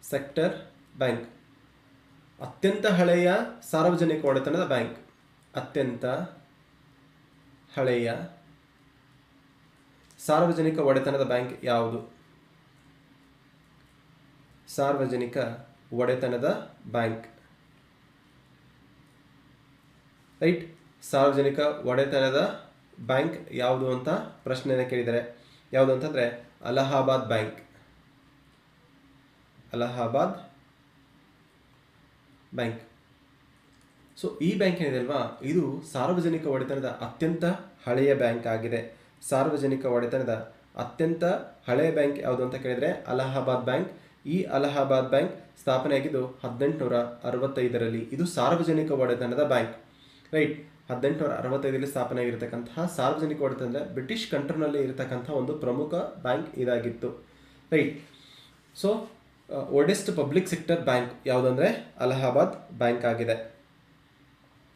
sector bank, ಅತ್ಯಂತ ಹಳೆಯ ಸಾರ್ವಜನಿಕ ಒಡೆತನದ ಬ್ಯಾಂಕ್. ಅತ್ಯಂತ ಹಳೆಯ ಸಾರ್ವಜನಿಕ ಒಡೆತನದ ಬ್ಯಾಂಕ್ ಯಾವುದು? ಸಾರ್ವಜನಿಕ ಒಡೆತನದ ಬ್ಯಾಂಕ್. ರೈಟ್, ಸಾರ್ವಜನಿಕ ಒಡೆತನದ ಬ್ಯಾಂಕ್ ಯಾವುದು ಅಂತ ಪ್ರಶ್ನೆಯನ್ನು ಕೇಳಿದರೆ ಯಾವುದು ಅಂತಂದರೆ Allahabad bank. Allahabad bank. So ಈ ಬ್ಯಾಂಕ್ ಏನಿದೆ ಅಲ್ವಾ, ಇದು ಸಾರ್ವಜನಿಕ ಒಡೆತನದ ಅತ್ಯಂತ ಹಳೆಯ ಬ್ಯಾಂಕ್ ಆಗಿದೆ. ಸಾರ್ವಜನಿಕ ಒಡೆತನದ ಅತ್ಯಂತ ಹಳೆಯ ಬ್ಯಾಂಕ್ ಯಾವುದು ಅಂತ ಕೇಳಿದರೆ ಅಲಹಾಬಾದ್ ಬ್ಯಾಂಕ್. ಈ ಅಲಹಾಬಾದ್ ಬ್ಯಾಂಕ್ ಸ್ಥಾಪನೆಯಾಗಿದ್ದು 1865ರಲ್ಲಿ. ಇದು ಸಾರ್ವಜನಿಕ ಒಡೆತನದ ಬ್ಯಾಂಕ್. ರೈಟ್, 1865ರಲ್ಲಿ ಸ್ಥಾಪನೆ ಆಗಿರತಕ್ಕಂತಹ ಸಾರ್ವಜನಿಕ ಒಡೆತನದ ಬ್ರಿಟಿಷ್ ಕಂಟ್ರೋಲ್ನಲ್ಲಿ ಇರತಕ್ಕಂಥ ಒಂದು ಪ್ರಮುಖ ಬ್ಯಾಂಕ್ ಇದಾಗಿತ್ತು. Right, so oldest public sector bank ಯಾವುದಂದರೆ ಅಲಹಾಬಾದ್ ಬ್ಯಾಂಕ್ ಆಗಿದೆ.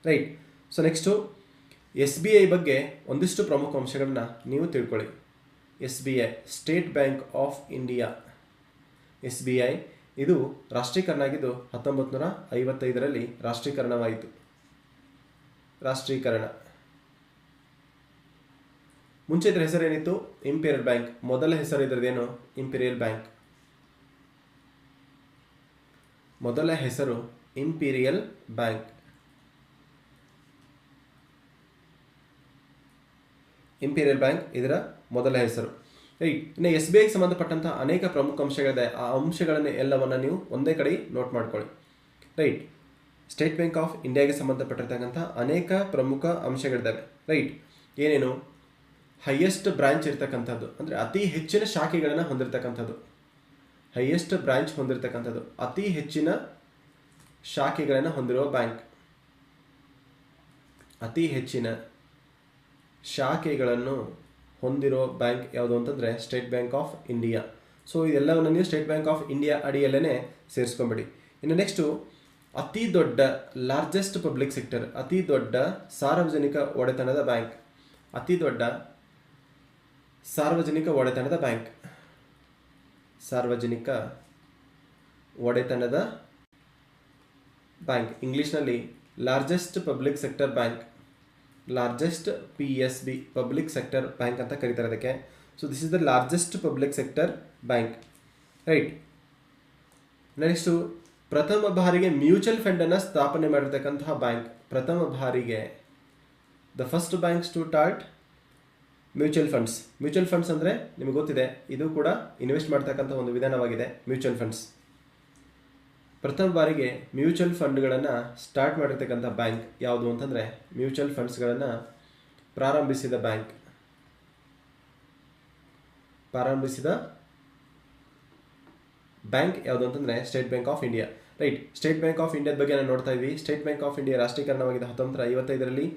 ರೈಟ್, ಸೊ ನೆಕ್ಸ್ಟು SBI ಬಗ್ಗೆ ಒಂದಿಷ್ಟು ಪ್ರಮುಖ ಅಂಶಗಳನ್ನ ನೀವು ತಿಳ್ಕೊಳ್ಳಿ. SBI, state bank of India. SBI ಇದು ರಾಷ್ಟ್ರೀಕರಣ ಆಗಿದ್ದು 1955ರಲ್ಲಿ ರಾಷ್ಟ್ರೀಕರಣವಾಯಿತು. ರಾಷ್ಟ್ರೀಕರಣ ಮುಂಚೆ ಇದರ ಹೆಸರೇನಿತ್ತು? Imperial bank. ಮೊದಲ ಹೆಸರು ಇದರದೇನು? Imperial bank. ಮೊದಲ ಹೆಸರು ಇಂಪೀರಿಯಲ್ ಬ್ಯಾಂಕ್. ಇಂಪೀರಿಯಲ್ ಬ್ಯಾಂಕ್ ಇದರ ಮೊದಲ ಹೆಸರು. ರೈಟ್, ಇನ್ನು SBIಗೆ ಸಂಬಂಧಪಟ್ಟಂತಹ ಅನೇಕ ಪ್ರಮುಖ ಅಂಶಗಳಿದೆ. ಆ ಅಂಶಗಳನ್ನು ಎಲ್ಲವನ್ನು ನೀವು ಒಂದೇ ಕಡೆ ನೋಟ್ ಮಾಡ್ಕೊಳ್ಳಿ. ರೈಟ್, ಸ್ಟೇಟ್ ಬ್ಯಾಂಕ್ ಆಫ್ ಇಂಡಿಯಾಗೆ ಸಂಬಂಧಪಟ್ಟಿರ್ತಕ್ಕಂಥ ಅನೇಕ ಪ್ರಮುಖ ಅಂಶಗಳಿದ್ದಾವೆ. ರೈಟ್, ಏನೇನು? ಹೈಯೆಸ್ಟ್ ಬ್ರಾಂಚ್ ಇರ್ತಕ್ಕಂಥದ್ದು, ಅಂದರೆ ಅತಿ ಹೆಚ್ಚಿನ ಶಾಖೆಗಳನ್ನು ಹೊಂದಿರತಕ್ಕಂಥದ್ದು. ಹೈಯೆಸ್ಟ್ ಬ್ರಾಂಚ್ ಹೊಂದಿರತಕ್ಕಂಥದ್ದು, ಅತಿ ಹೆಚ್ಚಿನ ಶಾಖೆಗಳನ್ನು ಹೊಂದಿರುವ ಬ್ಯಾಂಕ್. ಅತಿ ಹೆಚ್ಚಿನ ಶಾಖೆಗಳನ್ನು ಹೊಂದಿರೋ ಬ್ಯಾಂಕ್ ಯಾವುದು ಅಂತಂದರೆ state bank of India. So ಇದೆಲ್ಲವನ್ನು ನೀವು ಸ್ಟೇಟ್ ಬ್ಯಾಂಕ್ ಆಫ್ ಇಂಡಿಯಾ ಅಡಿಯಲ್ಲೇ ಸೇರಿಸ್ಕೊಂಬಿಡಿ. ಇನ್ನು ನೆಕ್ಸ್ಟು ಅತಿ ದೊಡ್ಡ ಲಾರ್ಜೆಸ್ಟ್ ಪಬ್ಲಿಕ್ ಸೆಕ್ಟರ್, ಅತಿ ದೊಡ್ಡ ಸಾರ್ವಜನಿಕ ಒಡೆತನದ ಬ್ಯಾಂಕ್. ಅತಿ ದೊಡ್ಡ ಸಾರ್ವಜನಿಕ ಒಡೆತನದ ಬ್ಯಾಂಕ್. ಸಾರ್ವಜನಿಕ ಒಡೆತನದ ಬ್ಯಾಂಕ್, ಇಂಗ್ಲೀಷ್ನಲ್ಲಿ largest public sector bank. Largest PSB, public sector bank ಅಂತ ಕರೀತಾರೆ ಅದಕ್ಕೆ. So this is the largest public sector bank. Right, next ಪ್ರಥಮ ಬಾರಿಗೆ ಮ್ಯೂಚುವಲ್ ಫಂಡನ್ನು ಸ್ಥಾಪನೆ ಮಾಡಿರ್ತಕ್ಕಂತಹ ಬ್ಯಾಂಕ್. ಪ್ರಥಮ ಬಾರಿಗೆ the first banks to start mutual funds. Mutual funds ಅಂದರೆ ನಿಮಗೆ ಗೊತ್ತಿದೆ, ಇದು ಕೂಡ ಇನ್ವೆಸ್ಟ್ ಮಾಡ್ತಕ್ಕಂಥ ಒಂದು ವಿಧಾನವಾಗಿದೆ ಮ್ಯೂಚುವಲ್ ಫಂಡ್ಸ್. ಪ್ರಥಮ ಬಾರಿಗೆ ಮ್ಯೂಚುವಲ್ ಫಂಡ್ಗಳನ್ನು ಸ್ಟಾರ್ಟ್ ಮಾಡಿರ್ತಕ್ಕಂಥ ಬ್ಯಾಂಕ್ ಯಾವುದು ಅಂತಂದರೆ ಮ್ಯೂಚುವಲ್ ಫಂಡ್ಸ್ಗಳನ್ನು ಪ್ರಾರಂಭಿಸಿದ ಬ್ಯಾಂಕ್. ಪ್ರಾರಂಭಿಸಿದ ಬ್ಯಾಂಕ್ ಯಾವುದು ಅಂತಂದರೆ state bank of India. Right, state bank of ಇಂಡಿಯಾದ ಬಗ್ಗೆ ನಾವು ನೋಡ್ತಾ ಇದ್ವಿ. ಸ್ಟೇಟ್ ಬ್ಯಾಂಕ್ ಆಫ್ ಇಂಡಿಯಾ ರಾಷ್ಟ್ರೀಕರಣವಾಗಿದೆ 1955ರಲ್ಲಿ.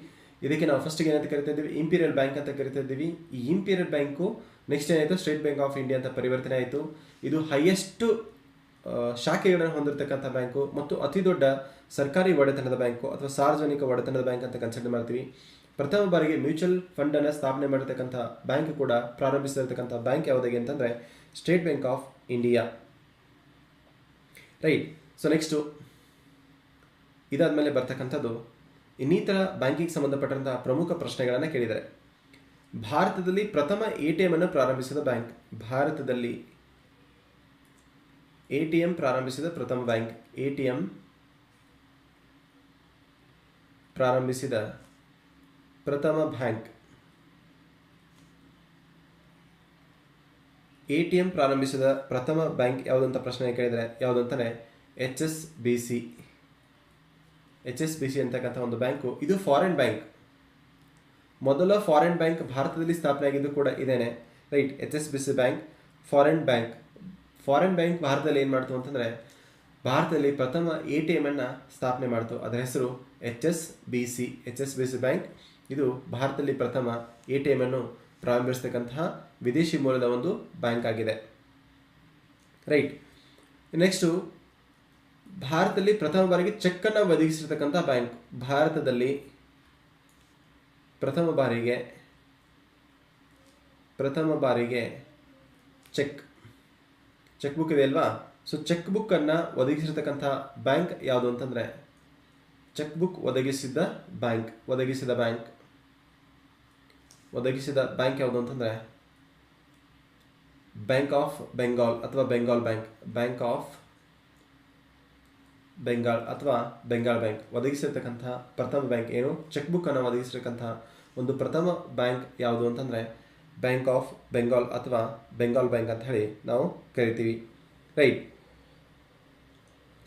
ಇದಕ್ಕೆ ನಾವು ಫಸ್ಟಿಗೆ ಏನಂತ ಕರಿತಾ ಇದ್ದೀವಿ? ಇಂಪೀರಿಯಲ್ ಬ್ಯಾಂಕ್ ಅಂತ ಕರಿತಾ ಇದ್ದೀವಿ. ಈ ಇಂಪೀರಿಯಲ್ ಬ್ಯಾಂಕು ನೆಕ್ಸ್ಟ್ ಏನಾಯಿತು? ಸ್ಟೇಟ್ ಬ್ಯಾಂಕ್ ಆಫ್ ಇಂಡಿಯಾ ಅಂತ ಪರಿವರ್ತನೆ ಆಯಿತು. ಇದು ಹೈಯೆಸ್ಟ್ ಶಾಖೆಗಳನ್ನು ಹೊಂದಿರತಕ್ಕಂಥ ಬ್ಯಾಂಕು ಮತ್ತು ಅತಿ ದೊಡ್ಡ ಸರ್ಕಾರಿ ಒಡೆತನದ ಬ್ಯಾಂಕು ಅಥವಾ ಸಾರ್ವಜನಿಕ ಒಡೆತನದ ಬ್ಯಾಂಕ್ ಅಂತ ಕನ್ಸಿಡರ್ ಮಾಡ್ತೀವಿ. ಪ್ರಥಮ ಬಾರಿಗೆ ಮ್ಯೂಚುವಲ್ ಫಂಡನ್ನು ಸ್ಥಾಪನೆ ಮಾಡಿರ್ತಕ್ಕಂಥ ಬ್ಯಾಂಕ್ ಕೂಡ ಪ್ರಾರಂಭಿಸಿರ್ತಕ್ಕಂಥ ಬ್ಯಾಂಕ್ ಯಾವುದಾಗಿ ಅಂತಂದರೆ state bank of India. Right, so next ಇದಾದಮೇಲೆ ಬರ್ತಕ್ಕಂಥದ್ದು ಇನ್ನಿತರ ಬ್ಯಾಂಕಿಂಗ್ ಸಂಬಂಧಪಟ್ಟಂತಹ ಪ್ರಮುಖ ಪ್ರಶ್ನೆಗಳನ್ನು ಕೇಳಿದ್ದಾರೆ. ಭಾರತದಲ್ಲಿ ಪ್ರಥಮ ATM ಅನ್ನು ಪ್ರಾರಂಭಿಸಿದ ಬ್ಯಾಂಕ್. ಭಾರತದಲ್ಲಿ ATM ಪ್ರಾರಂಭಿಸಿದ ಪ್ರಥಮ ಬ್ಯಾಂಕ್. ATM ಪ್ರಾರಂಭಿಸಿದ ಪ್ರಥಮ ಬ್ಯಾಂಕ್. ATM ಪ್ರಾರಂಭಿಸಿದ ಪ್ರಥಮ ಬ್ಯಾಂಕ್ ಯಾವುದಂತ ಪ್ರಶ್ನೆ ಕೇಳಿದರೆ ಯಾವುದಂತಾನೆ HSBC. HSBC ಅಂತಕ್ಕಂಥ ಒಂದು ಬ್ಯಾಂಕು, ಇದು ಫಾರಿನ್ ಬ್ಯಾಂಕ್. ಮೊದಲ ಫಾರಿನ್ ಬ್ಯಾಂಕ್ ಭಾರತದಲ್ಲಿ ಸ್ಥಾಪನೆ ಆಗಿದ್ದು ಕೂಡ ಇದೇನೆ, right. HSBC bank foreign bank. Foreign bank ಭಾರತದಲ್ಲಿ ಏನು ಮಾಡ್ತು ಅಂತಂದರೆ, ಭಾರತದಲ್ಲಿ ಪ್ರಥಮ ATM ಅನ್ನು ಸ್ಥಾಪನೆ ಮಾಡ್ತು. ಅದರ ಹೆಸರು HSBC ಬ್ಯಾಂಕ್. ಇದು ಭಾರತದಲ್ಲಿ ಪ್ರಥಮ ATM ಅನ್ನು ಪ್ರಾರಂಭಿಸತಕ್ಕಂತಹ ವಿದೇಶಿ ಮೂಲದ ಒಂದು ಬ್ಯಾಂಕ್ ಆಗಿದೆ, ರೈಟ್. ನೆಕ್ಸ್ಟು, ಭಾರತದಲ್ಲಿ ಪ್ರಥಮ ಬಾರಿಗೆ ಚೆಕ್ ಅನ್ನು ಒದಗಿಸಿರ್ತಕ್ಕಂಥ ಬ್ಯಾಂಕ್. ಭಾರತದಲ್ಲಿ ಪ್ರಥಮ ಬಾರಿಗೆ ಚೆಕ್ ಬುಕ್ ಇದೆ ಅಲ್ವಾ. ಸೊ ಚೆಕ್ ಬುಕ್ ಅನ್ನು ಒದಗಿಸಿರ್ತಕ್ಕಂಥ ಬ್ಯಾಂಕ್ ಯಾವುದು ಅಂತಂದರೆ, ಚೆಕ್ ಬುಕ್ ಒದಗಿಸಿದ ಬ್ಯಾಂಕ್ ಯಾವುದು ಅಂತಂದರೆ ಬ್ಯಾಂಕ್ ಆಫ್ ಬೆಂಗಾಲ್ ಅಥವಾ Bengal bank. Bank of Bengal ಅಥವಾ ಬೆಂಗಾಲ್ ಬ್ಯಾಂಕ್ ಒದಗಿಸಿರ್ತಕ್ಕಂಥ ಪ್ರಥಮ ಬ್ಯಾಂಕ್ ಏನು, ಚೆಕ್ ಬುಕ್ ಅನ್ನು ಒದಗಿಸಿರ್ತಕ್ಕಂಥ ಒಂದು ಪ್ರಥಮ ಬ್ಯಾಂಕ್ ಯಾವುದು ಅಂತಂದರೆ ಬ್ಯಾಂಕ್ ಆಫ್ ಬೆಂಗಾಲ್ ಅಥವಾ ಬೆಂಗಾಲ್ ಬ್ಯಾಂಕ್ ಅಂತ ಹೇಳಿ ನಾವು ಕರಿತೀವಿ, ರೈಟ್.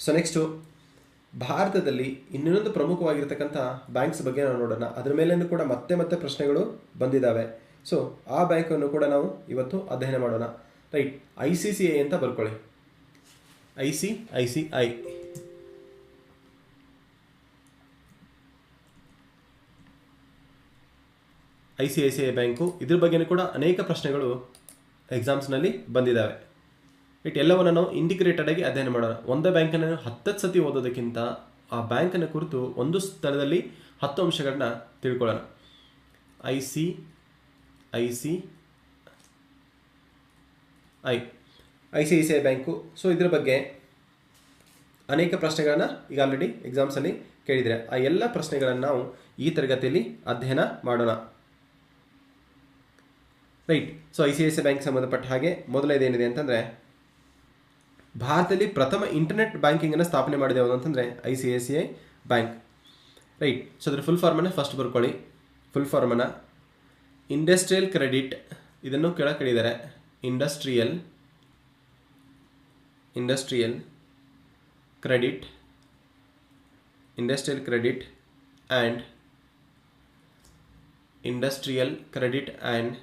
ಸೊ ನೆಕ್ಸ್ಟು, ಭಾರತದಲ್ಲಿ ಇನ್ನೊಂದು ಪ್ರಮುಖವಾಗಿರ್ತಕ್ಕಂಥ ಬ್ಯಾಂಕ್ಸ್ ಬಗ್ಗೆ ನಾವು ನೋಡೋಣ. ಅದರ ಮೇಲೇನೂ ಕೂಡ ಮತ್ತೆ ಪ್ರಶ್ನೆಗಳು ಬಂದಿದ್ದಾವೆ. ಸೊ ಆ ಬ್ಯಾಂಕನ್ನು ಕೂಡ ನಾವು ಇವತ್ತು ಅಧ್ಯಯನ ಮಾಡೋಣ, ರೈಟ್. ICICI ಅಂತ ಬರ್ಕೊಳ್ಳಿ. ICICI ಬ್ಯಾಂಕು, ಇದ್ರ ಬಗ್ಗೆಯೂ ಕೂಡ ಅನೇಕ ಪ್ರಶ್ನೆಗಳು ಎಕ್ಸಾಮ್ಸ್ನಲ್ಲಿ ಬಂದಿದ್ದಾವೆ, ರೈಟ್. ಎಲ್ಲವನ್ನು ನಾವು ಇಂಟಿಗ್ರೇಟೆಡ್ ಆಗಿ ಅಧ್ಯಯನ ಮಾಡೋಣ. ಒಂದೇ ಬ್ಯಾಂಕನ್ನು 10 ಸತಿ ಓದೋದಕ್ಕಿಂತ ಆ ಬ್ಯಾಂಕನ್ನು ಕುರಿತು ಒಂದು ಸ್ಥಳದಲ್ಲಿ 10 ಅಂಶಗಳನ್ನ ತಿಳ್ಕೊಳ್ಳೋಣ. ICICI bank. ಸೊ ಇದ್ರ ಬಗ್ಗೆ ಅನೇಕ ಪ್ರಶ್ನೆಗಳನ್ನು ಈಗ ಆಲ್ರೆಡಿ ಎಕ್ಸಾಮ್ಸಲ್ಲಿ ಕೇಳಿದರೆ, ಆ ಎಲ್ಲ ಪ್ರಶ್ನೆಗಳನ್ನು ನಾವು ಈ ತರಗತಿಯಲ್ಲಿ ಅಧ್ಯಯನ ಮಾಡೋಣ, ರೈಟ್. ಸೊ ICICI ಬ್ಯಾಂಕ್ ಸಂಬಂಧಪಟ್ಟ ಹಾಗೆ ಮೊದಲನೇದೇನಿದೆ ಅಂತಂದರೆ, ಭಾರತದಲ್ಲಿ ಪ್ರಥಮ ಇಂಟರ್ನೆಟ್ ಬ್ಯಾಂಕಿಂಗನ್ನು ಸ್ಥಾಪನೆ ಮಾಡಿದೆ ಯಾವುದು ಅಂತಂದರೆ ICICI ಬ್ಯಾಂಕ್, ರೈಟ್. ಸೊ ಅದರ ಫುಲ್ ಫಾರ್ಮನ್ನು ಫಸ್ಟ್ ಬರ್ಕೊಳ್ಳಿ. ಫುಲ್ ಫಾರ್ಮನ್ನು ಇಂಡಸ್ಟ್ರಿಯಲ್ ಕ್ರೆಡಿಟ್, ಇದನ್ನು ಕೆಳಗೆ ಕೇಳಿದ್ದಾರೆ, industrial credit and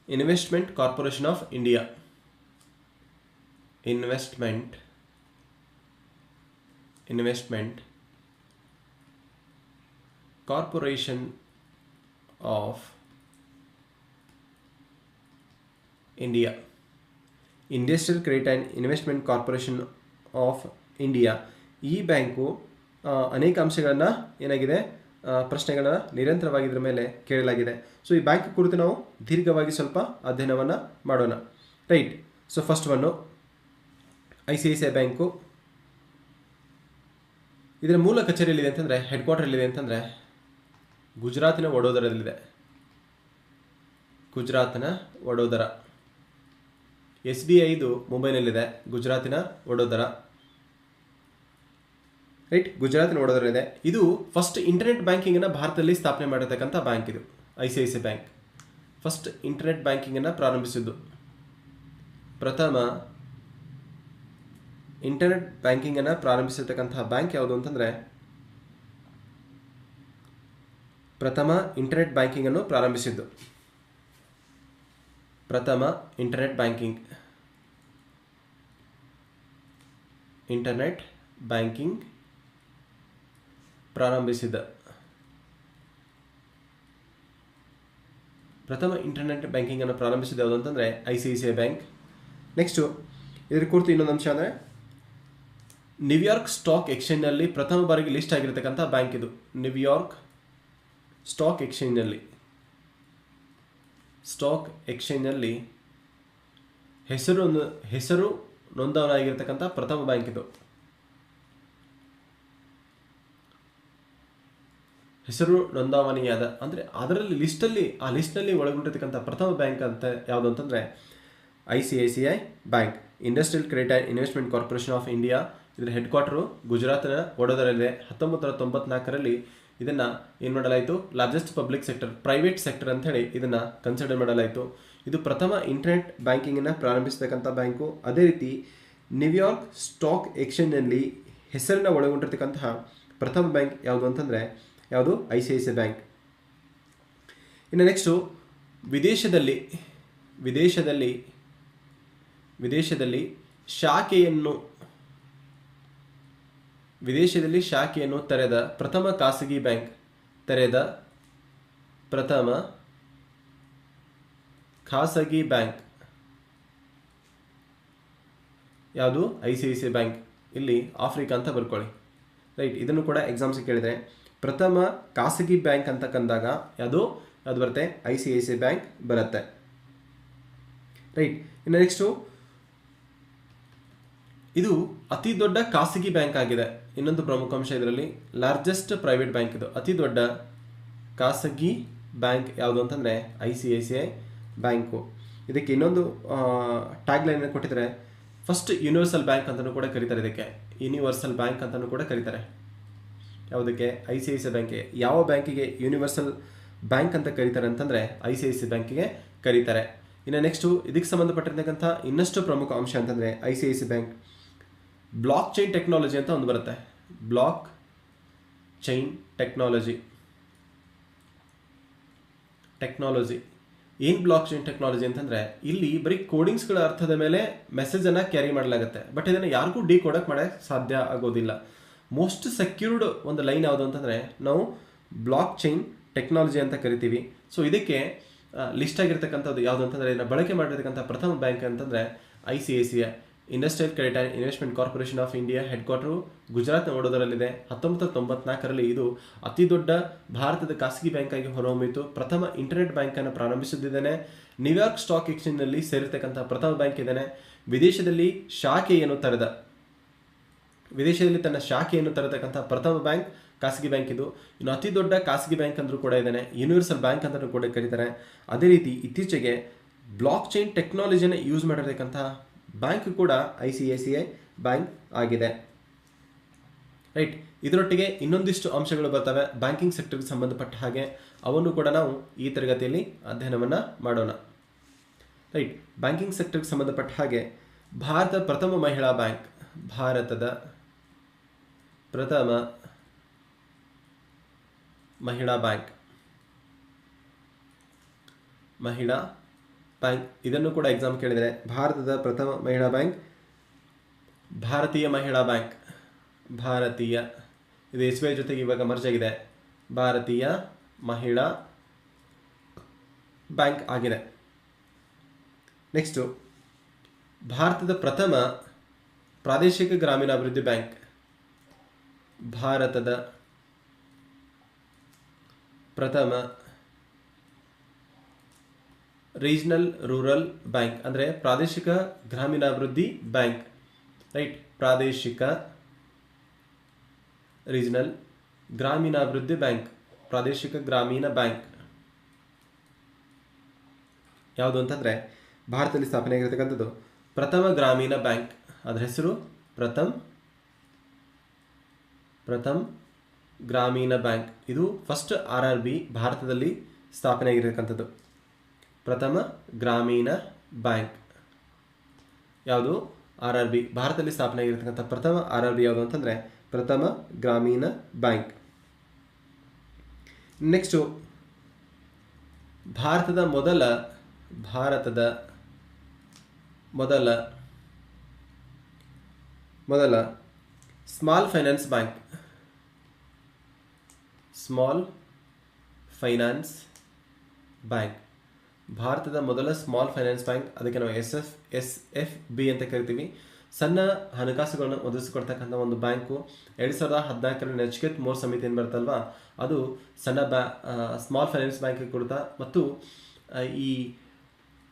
investment corporation of India. Investment corporation of India. Industrial credit and investment corporation of India. ಈ ಬ್ಯಾಂಕು ಅನೇಕ ಅಂಶಗಳನ್ನು ಏನಾಗಿದೆ, ಪ್ರಶ್ನೆಗಳನ್ನು ನಿರಂತರವಾಗಿ ಇದರ ಮೇಲೆ ಕೇಳಲಾಗಿದೆ. ಸೊ ಈ ಬ್ಯಾಂಕ್ ಕುರಿತು ನಾವು ದೀರ್ಘವಾಗಿ ಸ್ವಲ್ಪ ಅಧ್ಯಯನವನ್ನು ಮಾಡೋಣ, right. So first one ICICI bank. ಇದರ ಮೂಲ ಕಚೇರಿಯಲ್ಲಿದೆ ಅಂತಂದರೆ, ಹೆಡ್ ಕ್ವಾರ್ಟರ್ ಎಲ್ಲಿದೆ ಅಂತಂದರೆ ಗುಜರಾತಿನ ವಡೋದರಲ್ಲಿದೆ. SBI ಇದು ಮುಂಬೈನಲ್ಲಿದೆ, ಗುಜರಾತಿನ ವಡೋದರ, ರೈಟ್. ಗುಜರಾತಿನ ವಡೋದರಲ್ಲಿದೆ. ಇದು ಫಸ್ಟ್ ಇಂಟರ್ನೆಟ್ ಬ್ಯಾಂಕಿಂಗನ್ನು ಭಾರತದಲ್ಲಿ ಸ್ಥಾಪನೆ ಮಾಡಿರ್ತಕ್ಕಂಥ ಬ್ಯಾಂಕ್. ಇದು ICICI ಬ್ಯಾಂಕ್ ಫಸ್ಟ್ ಇಂಟರ್ನೆಟ್ ಬ್ಯಾಂಕಿಂಗನ್ನು ಪ್ರಾರಂಭಿಸಿದ್ದು. ಪ್ರಥಮ ಇಂಟರ್ನೆಟ್ ಬ್ಯಾಂಕಿಂಗನ್ನು ಪ್ರಾರಂಭಿಸಿರ್ತಕ್ಕಂಥ ಬ್ಯಾಂಕ್ ಯಾವುದು ಅಂತಂದರೆ, ಪ್ರಥಮ ಇಂಟರ್ನೆಟ್ ಬ್ಯಾಂಕಿಂಗನ್ನು ಪ್ರಾರಂಭಿಸಿದ್ದು ಇಂಟರ್ನೆಟ್ ಬ್ಯಾಂಕಿಂಗ್ ಪ್ರಾರಂಭಿಸಿದ ಯಾವುದು ಅಂತಂದರೆ ICICI ಬ್ಯಾಂಕ್. ನೆಕ್ಸ್ಟು ಇದರ ಕುರಿತು ಇನ್ನೊಂದು ಅಂಶ ಅಂದರೆ, ನ್ಯೂಯಾರ್ಕ್ ಸ್ಟಾಕ್ ಎಕ್ಸ್ಚೇಂಜ್ನಲ್ಲಿ ಪ್ರಥಮ ಬಾರಿಗೆ ಲಿಸ್ಟ್ ಆಗಿರತಕ್ಕಂಥ ಬ್ಯಾಂಕ್ ಇದು. ನ್ಯೂಯಾರ್ಕ್ ಸ್ಟಾಕ್ ಎಕ್ಸ್ಚೇಂಜ್ನಲ್ಲಿ ಹೆಸರು ನೋಂದಣಿಯಾಗಿರ್ತಕ್ಕಂಥ ಪ್ರಥಮ ಬ್ಯಾಂಕ್ ಇದು. ಹೆಸರು ನೋಂದಾವಣಿಯಾದ ಅಂದರೆ ಅದರಲ್ಲಿ ಲಿಸ್ಟ್ನಲ್ಲಿ ಒಳಗೊಂಡಿರ್ತಕ್ಕಂಥ ಪ್ರಥಮ ಬ್ಯಾಂಕ್ ಅಂತ ಯಾವುದು ಅಂತಂದರೆ ICICI bank. Industrial credit and investment corporation of India. ಇದರ ಹೆಡ್ ಕ್ವಾರ್ಟರು ಗುಜರಾತಿನ ವಡೋದರಲ್ಲಿದೆ. 1994ರಲ್ಲಿ ಇದನ್ನು ಏನು ಮಾಡಲಾಯಿತು, largest public sector, private sector ಅಂತ ಹೇಳಿ ಇದನ್ನು ಕನ್ಸಿಡರ್ ಮಾಡಲಾಯಿತು. ಇದು ಪ್ರಥಮ ಇಂಟರ್ನೆಟ್ ಬ್ಯಾಂಕಿಂಗನ್ನು ಪ್ರಾರಂಭಿಸತಕ್ಕಂಥ ಬ್ಯಾಂಕು. ಅದೇ ರೀತಿ ನ್ಯೂಯಾರ್ಕ್ ಸ್ಟಾಕ್ ಎಕ್ಸ್ಚೇಂಜ್ನಲ್ಲಿ ಹೆಸರನ್ನು ಒಳಗೊಂಡಿರ್ತಕ್ಕಂತಹ ಪ್ರಥಮ ಬ್ಯಾಂಕ್ ಯಾವುದು ಅಂತಂದರೆ ಯಾವುದು ICICI ಬ್ಯಾಂಕ್. ಇನ್ನು ನೆಕ್ಸ್ಟು ವಿದೇಶದಲ್ಲಿ ವಿದೇಶದಲ್ಲಿ ವಿದೇಶದಲ್ಲಿ ಶಾಖೆಯನ್ನು ವಿದೇಶದಲ್ಲಿ ಶಾಖೆಯನ್ನು ತೆರೆದ ಪ್ರಥಮ ಖಾಸಗಿ ಬ್ಯಾಂಕ್ ಪ್ರಥಮ ಖಾಸಗಿ ಬ್ಯಾಂಕ್ ಯಾವುದು ICICI ಬ್ಯಾಂಕ್. ಇಲ್ಲಿ ಆಫ್ರಿಕಾ ಅಂತ ಬರ್ಕೊಳ್ಳಿ. ರೈಟ್, ಇದನ್ನು ಕೂಡ ಎಕ್ಸಾಮ್ಸ್ ಕೇಳಿದರೆ ಪ್ರಥಮ ಖಾಸಗಿ ಬ್ಯಾಂಕ್ ಅಂತ ಕಂದಾಗ ಯಾವುದು ಬರುತ್ತೆ ICICI ಬ್ಯಾಂಕ್ ಬರುತ್ತೆ. ರೈಟ್, ಇನ್ನು ನೆಕ್ಸ್ಟು ಇದು ಅತಿ ದೊಡ್ಡ ಖಾಸಗಿ ಬ್ಯಾಂಕ್ ಆಗಿದೆ. ಇನ್ನೊಂದು ಪ್ರಮುಖ ಅಂಶ ಇದರಲ್ಲಿ ಲಾರ್ಜೆಸ್ಟ್ ಪ್ರೈವೇಟ್ ಬ್ಯಾಂಕ್. ಇದು ಅತಿ ದೊಡ್ಡ ಖಾಸಗಿ ಬ್ಯಾಂಕ್ ಯಾವುದು ಅಂತಂದರೆ ICICI ಬ್ಯಾಂಕು. ಇದಕ್ಕೆ ಇನ್ನೊಂದು ಟ್ಯಾಗ್ ಲೈನ್ ಕೊಟ್ಟಿದ್ದಾರೆ, ಫಸ್ಟ್ ಯೂನಿವರ್ಸಲ್ ಬ್ಯಾಂಕ್ ಅಂತಲೂ ಕೂಡ ಕರೀತಾರೆ. ಇದಕ್ಕೆ ಯೂನಿವರ್ಸಲ್ ಬ್ಯಾಂಕ್ ಅಂತಲೂ ಕೂಡ ಕರೀತಾರೆ. ಯಾವುದಕ್ಕೆ? ICICI ಬ್ಯಾಂಕಿಗೆ. ಯಾವ ಬ್ಯಾಂಕಿಗೆ ಯೂನಿವರ್ಸಲ್ ಬ್ಯಾಂಕ್ ಅಂತ ಕರೀತಾರೆ ಅಂತಂದರೆ ICICI ಬ್ಯಾಂಕಿಗೆ ಕರೀತಾರೆ. ಇನ್ನು ನೆಕ್ಸ್ಟು ಇದಕ್ಕೆ ಸಂಬಂಧಪಟ್ಟಿರ್ತಕ್ಕಂಥ ಇನ್ನಷ್ಟು ಪ್ರಮುಖ ಅಂಶ ಅಂತಂದರೆ ICICI bank blockchain technology ಅಂತ ಒಂದು ಬರುತ್ತೆ. ಬ್ಲಾಕ್ ಚೈನ್ ಟೆಕ್ನಾಲಜಿ ಏನು ಬ್ಲಾಕ್ ಚೈನ್ ಟೆಕ್ನಾಲಜಿ ಅಂತಂದರೆ ಇಲ್ಲಿ ಬರೀ ಕೋಡಿಂಗ್ಸ್ಗಳ ಅರ್ಥದ ಮೇಲೆ ಮೆಸೇಜನ್ನು ಕ್ಯಾರಿ ಮಾಡಲಾಗುತ್ತೆ. ಬಟ್ ಇದನ್ನು ಯಾರಿಗೂ ಡಿಕೋಡಕ್ಕೆ ಮಾಡೋಕ್ಕೆ ಸಾಧ್ಯ ಆಗೋದಿಲ್ಲ. ಮೋಸ್ಟ್ ಸೆಕ್ಯೂರ್ಡ್ ಒಂದು ಲೈನ್ ಯಾವುದು ಅಂತಂದರೆ ನಾವು ಬ್ಲಾಕ್ ಚೈನ್ ಟೆಕ್ನಾಲಜಿ ಅಂತ ಕರಿತೀವಿ. ಸೊ ಇದಕ್ಕೆ ಲಿಸ್ಟ್ ಆಗಿರ್ತಕ್ಕಂಥದ್ದು ಯಾವುದು ಅಂತಂದರೆ ಇದನ್ನು ಬಳಕೆ ಮಾಡಿರ್ತಕ್ಕಂಥ ಪ್ರಥಮ ಬ್ಯಾಂಕ್ ಅಂತಂದರೆ ICICI industrial credit and investment corporation of India. Head quarter ಗುಜರಾತ್ನ ವಡೋದರಲ್ಲಿದೆ. 1994ರಲ್ಲಿ ಇದು ಅತಿ ದೊಡ್ಡ ಭಾರತದ ಖಾಸಗಿ ಬ್ಯಾಂಕ್ ಆಗಿ ಹೊರಹೊಮ್ಮಿತು. ಪ್ರಥಮ ಇಂಟರ್ನೆಟ್ ಬ್ಯಾಂಕನ್ನು ಪ್ರಾರಂಭಿಸುತ್ತಿದ್ದೇನೆ. ನ್ಯೂಯಾರ್ಕ್ ಸ್ಟಾಕ್ ಎಕ್ಸ್ಚೇಂಜ್ನಲ್ಲಿ ಸೇರಿರ್ತಕ್ಕಂಥ ಪ್ರಥಮ ಬ್ಯಾಂಕ್ ಇದ್ದೇನೆ. ವಿದೇಶದಲ್ಲಿ ತನ್ನ ಶಾಖೆಯನ್ನು ತರತಕ್ಕಂಥ ಪ್ರಥಮ ಬ್ಯಾಂಕ್ ಖಾಸಗಿ ಬ್ಯಾಂಕ್ ಇದು. ಇನ್ನು ಅತಿ ದೊಡ್ಡ ಖಾಸಗಿ ಬ್ಯಾಂಕ್ ಅಂದರೂ ಕೂಡ ಇದ್ದಾನೆ, ಯೂನಿವರ್ಸಲ್ ಬ್ಯಾಂಕ್ ಅಂತಲೂ ಕೂಡ ಕರೀತಾರೆ. ಅದೇ ರೀತಿ ಇತ್ತೀಚೆಗೆ ಬ್ಲಾಕ್ ಚೈನ್ ಟೆಕ್ನಾಲಜಿನ ಯೂಸ್ ಮಾಡಿರ್ತಕ್ಕಂಥ ಬ್ಯಾಂಕ್ ಕೂಡ ICICI ಬ್ಯಾಂಕ್ ಆಗಿದೆ. ರೈಟ್, ಇದರೊಟ್ಟಿಗೆ ಇನ್ನೊಂದಿಷ್ಟು ಅಂಶಗಳು ಬರ್ತವೆ ಬ್ಯಾಂಕಿಂಗ್ ಸೆಕ್ಟರ್ಗೆ ಸಂಬಂಧಪಟ್ಟ ಹಾಗೆ. ಅವನ್ನು ಕೂಡ ನಾವು ಈ ತರಗತಿಯಲ್ಲಿ ಅಧ್ಯಯನವನ್ನು ಮಾಡೋಣ. ರೈಟ್, ಬ್ಯಾಂಕಿಂಗ್ ಸೆಕ್ಟರ್ಗೆ ಸಂಬಂಧಪಟ್ಟ ಹಾಗೆ ಭಾರತದ ಪ್ರಥಮ ಮಹಿಳಾ ಬ್ಯಾಂಕ್ ಇದನ್ನು ಕೂಡ ಎಕ್ಸಾಮ್ ಕೇಳಿದರೆ ಭಾರತದ ಪ್ರಥಮ ಮಹಿಳಾ ಬ್ಯಾಂಕ್ ಭಾರತೀಯ ಮಹಿಳಾ ಬ್ಯಾಂಕ್. ಇದು SBI ಜೊತೆಗೆ ಇವಾಗ ಮರ್ಜ್ ಆಗಿದೆ. ಭಾರತೀಯ ಮಹಿಳಾ ಬ್ಯಾಂಕ್ ಆಗಿದೆ. ನೆಕ್ಸ್ಟು ಭಾರತದ ಪ್ರಥಮ ಪ್ರಾದೇಶಿಕ ಗ್ರಾಮೀಣಾಭಿವೃದ್ಧಿ ಬ್ಯಾಂಕ್ ಭಾರತದ ಪ್ರಥಮ ರೀಜನಲ್ ರೂರಲ್ ಬ್ಯಾಂಕ್ ಅಂದರೆ ಪ್ರಾದೇಶಿಕ ಗ್ರಾಮೀಣಾಭಿವೃದ್ಧಿ ಬ್ಯಾಂಕ್. ರೈಟ್, ಪ್ರಾದೇಶಿಕ ರೀಜನಲ್ ಗ್ರಾಮೀಣಾಭಿವೃದ್ಧಿ ಬ್ಯಾಂಕ್, ಪ್ರಾದೇಶಿಕ ಗ್ರಾಮೀಣ ಬ್ಯಾಂಕ್ ಯಾವುದು ಅಂತಂದರೆ ಭಾರತದಲ್ಲಿ ಸ್ಥಾಪನೆ ಆಗಿರತಕ್ಕಂಥದ್ದು ಪ್ರಥಮ ಗ್ರಾಮೀಣ ಬ್ಯಾಂಕ್. ಅದರ ಹೆಸರು ಪ್ರಥಮ್ ಗ್ರಾಮೀಣ ಬ್ಯಾಂಕ್. ಇದು ಫಸ್ಟ್ RRB ಭಾರತದಲ್ಲಿ ಸ್ಥಾಪನೆ ಆಗಿರತಕ್ಕಂಥದ್ದು ಪ್ರಥಮ ಗ್ರಾಮೀಣ ಬ್ಯಾಂಕ್. ಯಾವುದು? RRB ಭಾರತದಲ್ಲಿ ಸ್ಥಾಪನೆ ಆಗಿರತಕ್ಕಂಥ ಪ್ರಥಮ RRB ಯಾವುದು ಅಂತಂದರೆ ಪ್ರಥಮ ಗ್ರಾಮೀಣ ಬ್ಯಾಂಕ್. ನೆಕ್ಸ್ಟು ಭಾರತದ ಮೊದಲ ಸ್ಮಾಲ್ ಫೈನಾನ್ಸ್ ಬ್ಯಾಂಕ್ ಭಾರತದ ಮೊದಲ ಸ್ಮಾಲ್ ಫೈನಾನ್ಸ್ ಬ್ಯಾಂಕ್. ಅದಕ್ಕೆ ನಾವು SFB ಅಂತ ಕರಿತೀವಿ. ಸಣ್ಣ ಹಣಕಾಸುಗಳನ್ನು ಒದಗಿಸಿಕೊಡ್ತಕ್ಕಂಥ ಒಂದು ಬ್ಯಾಂಕು. 2014ರಲ್ಲಿ ನಚಿಕೇತ್ ಮೋರ್ ಸಮಿತಿ ಏನು ಬರುತ್ತಲ್ವಾ, ಅದು ಸ್ಮಾಲ್ ಫೈನಾನ್ಸ್ ಬ್ಯಾಂಕಿಗೆ ಕೊಡ್ತಾ ಮತ್ತು ಈ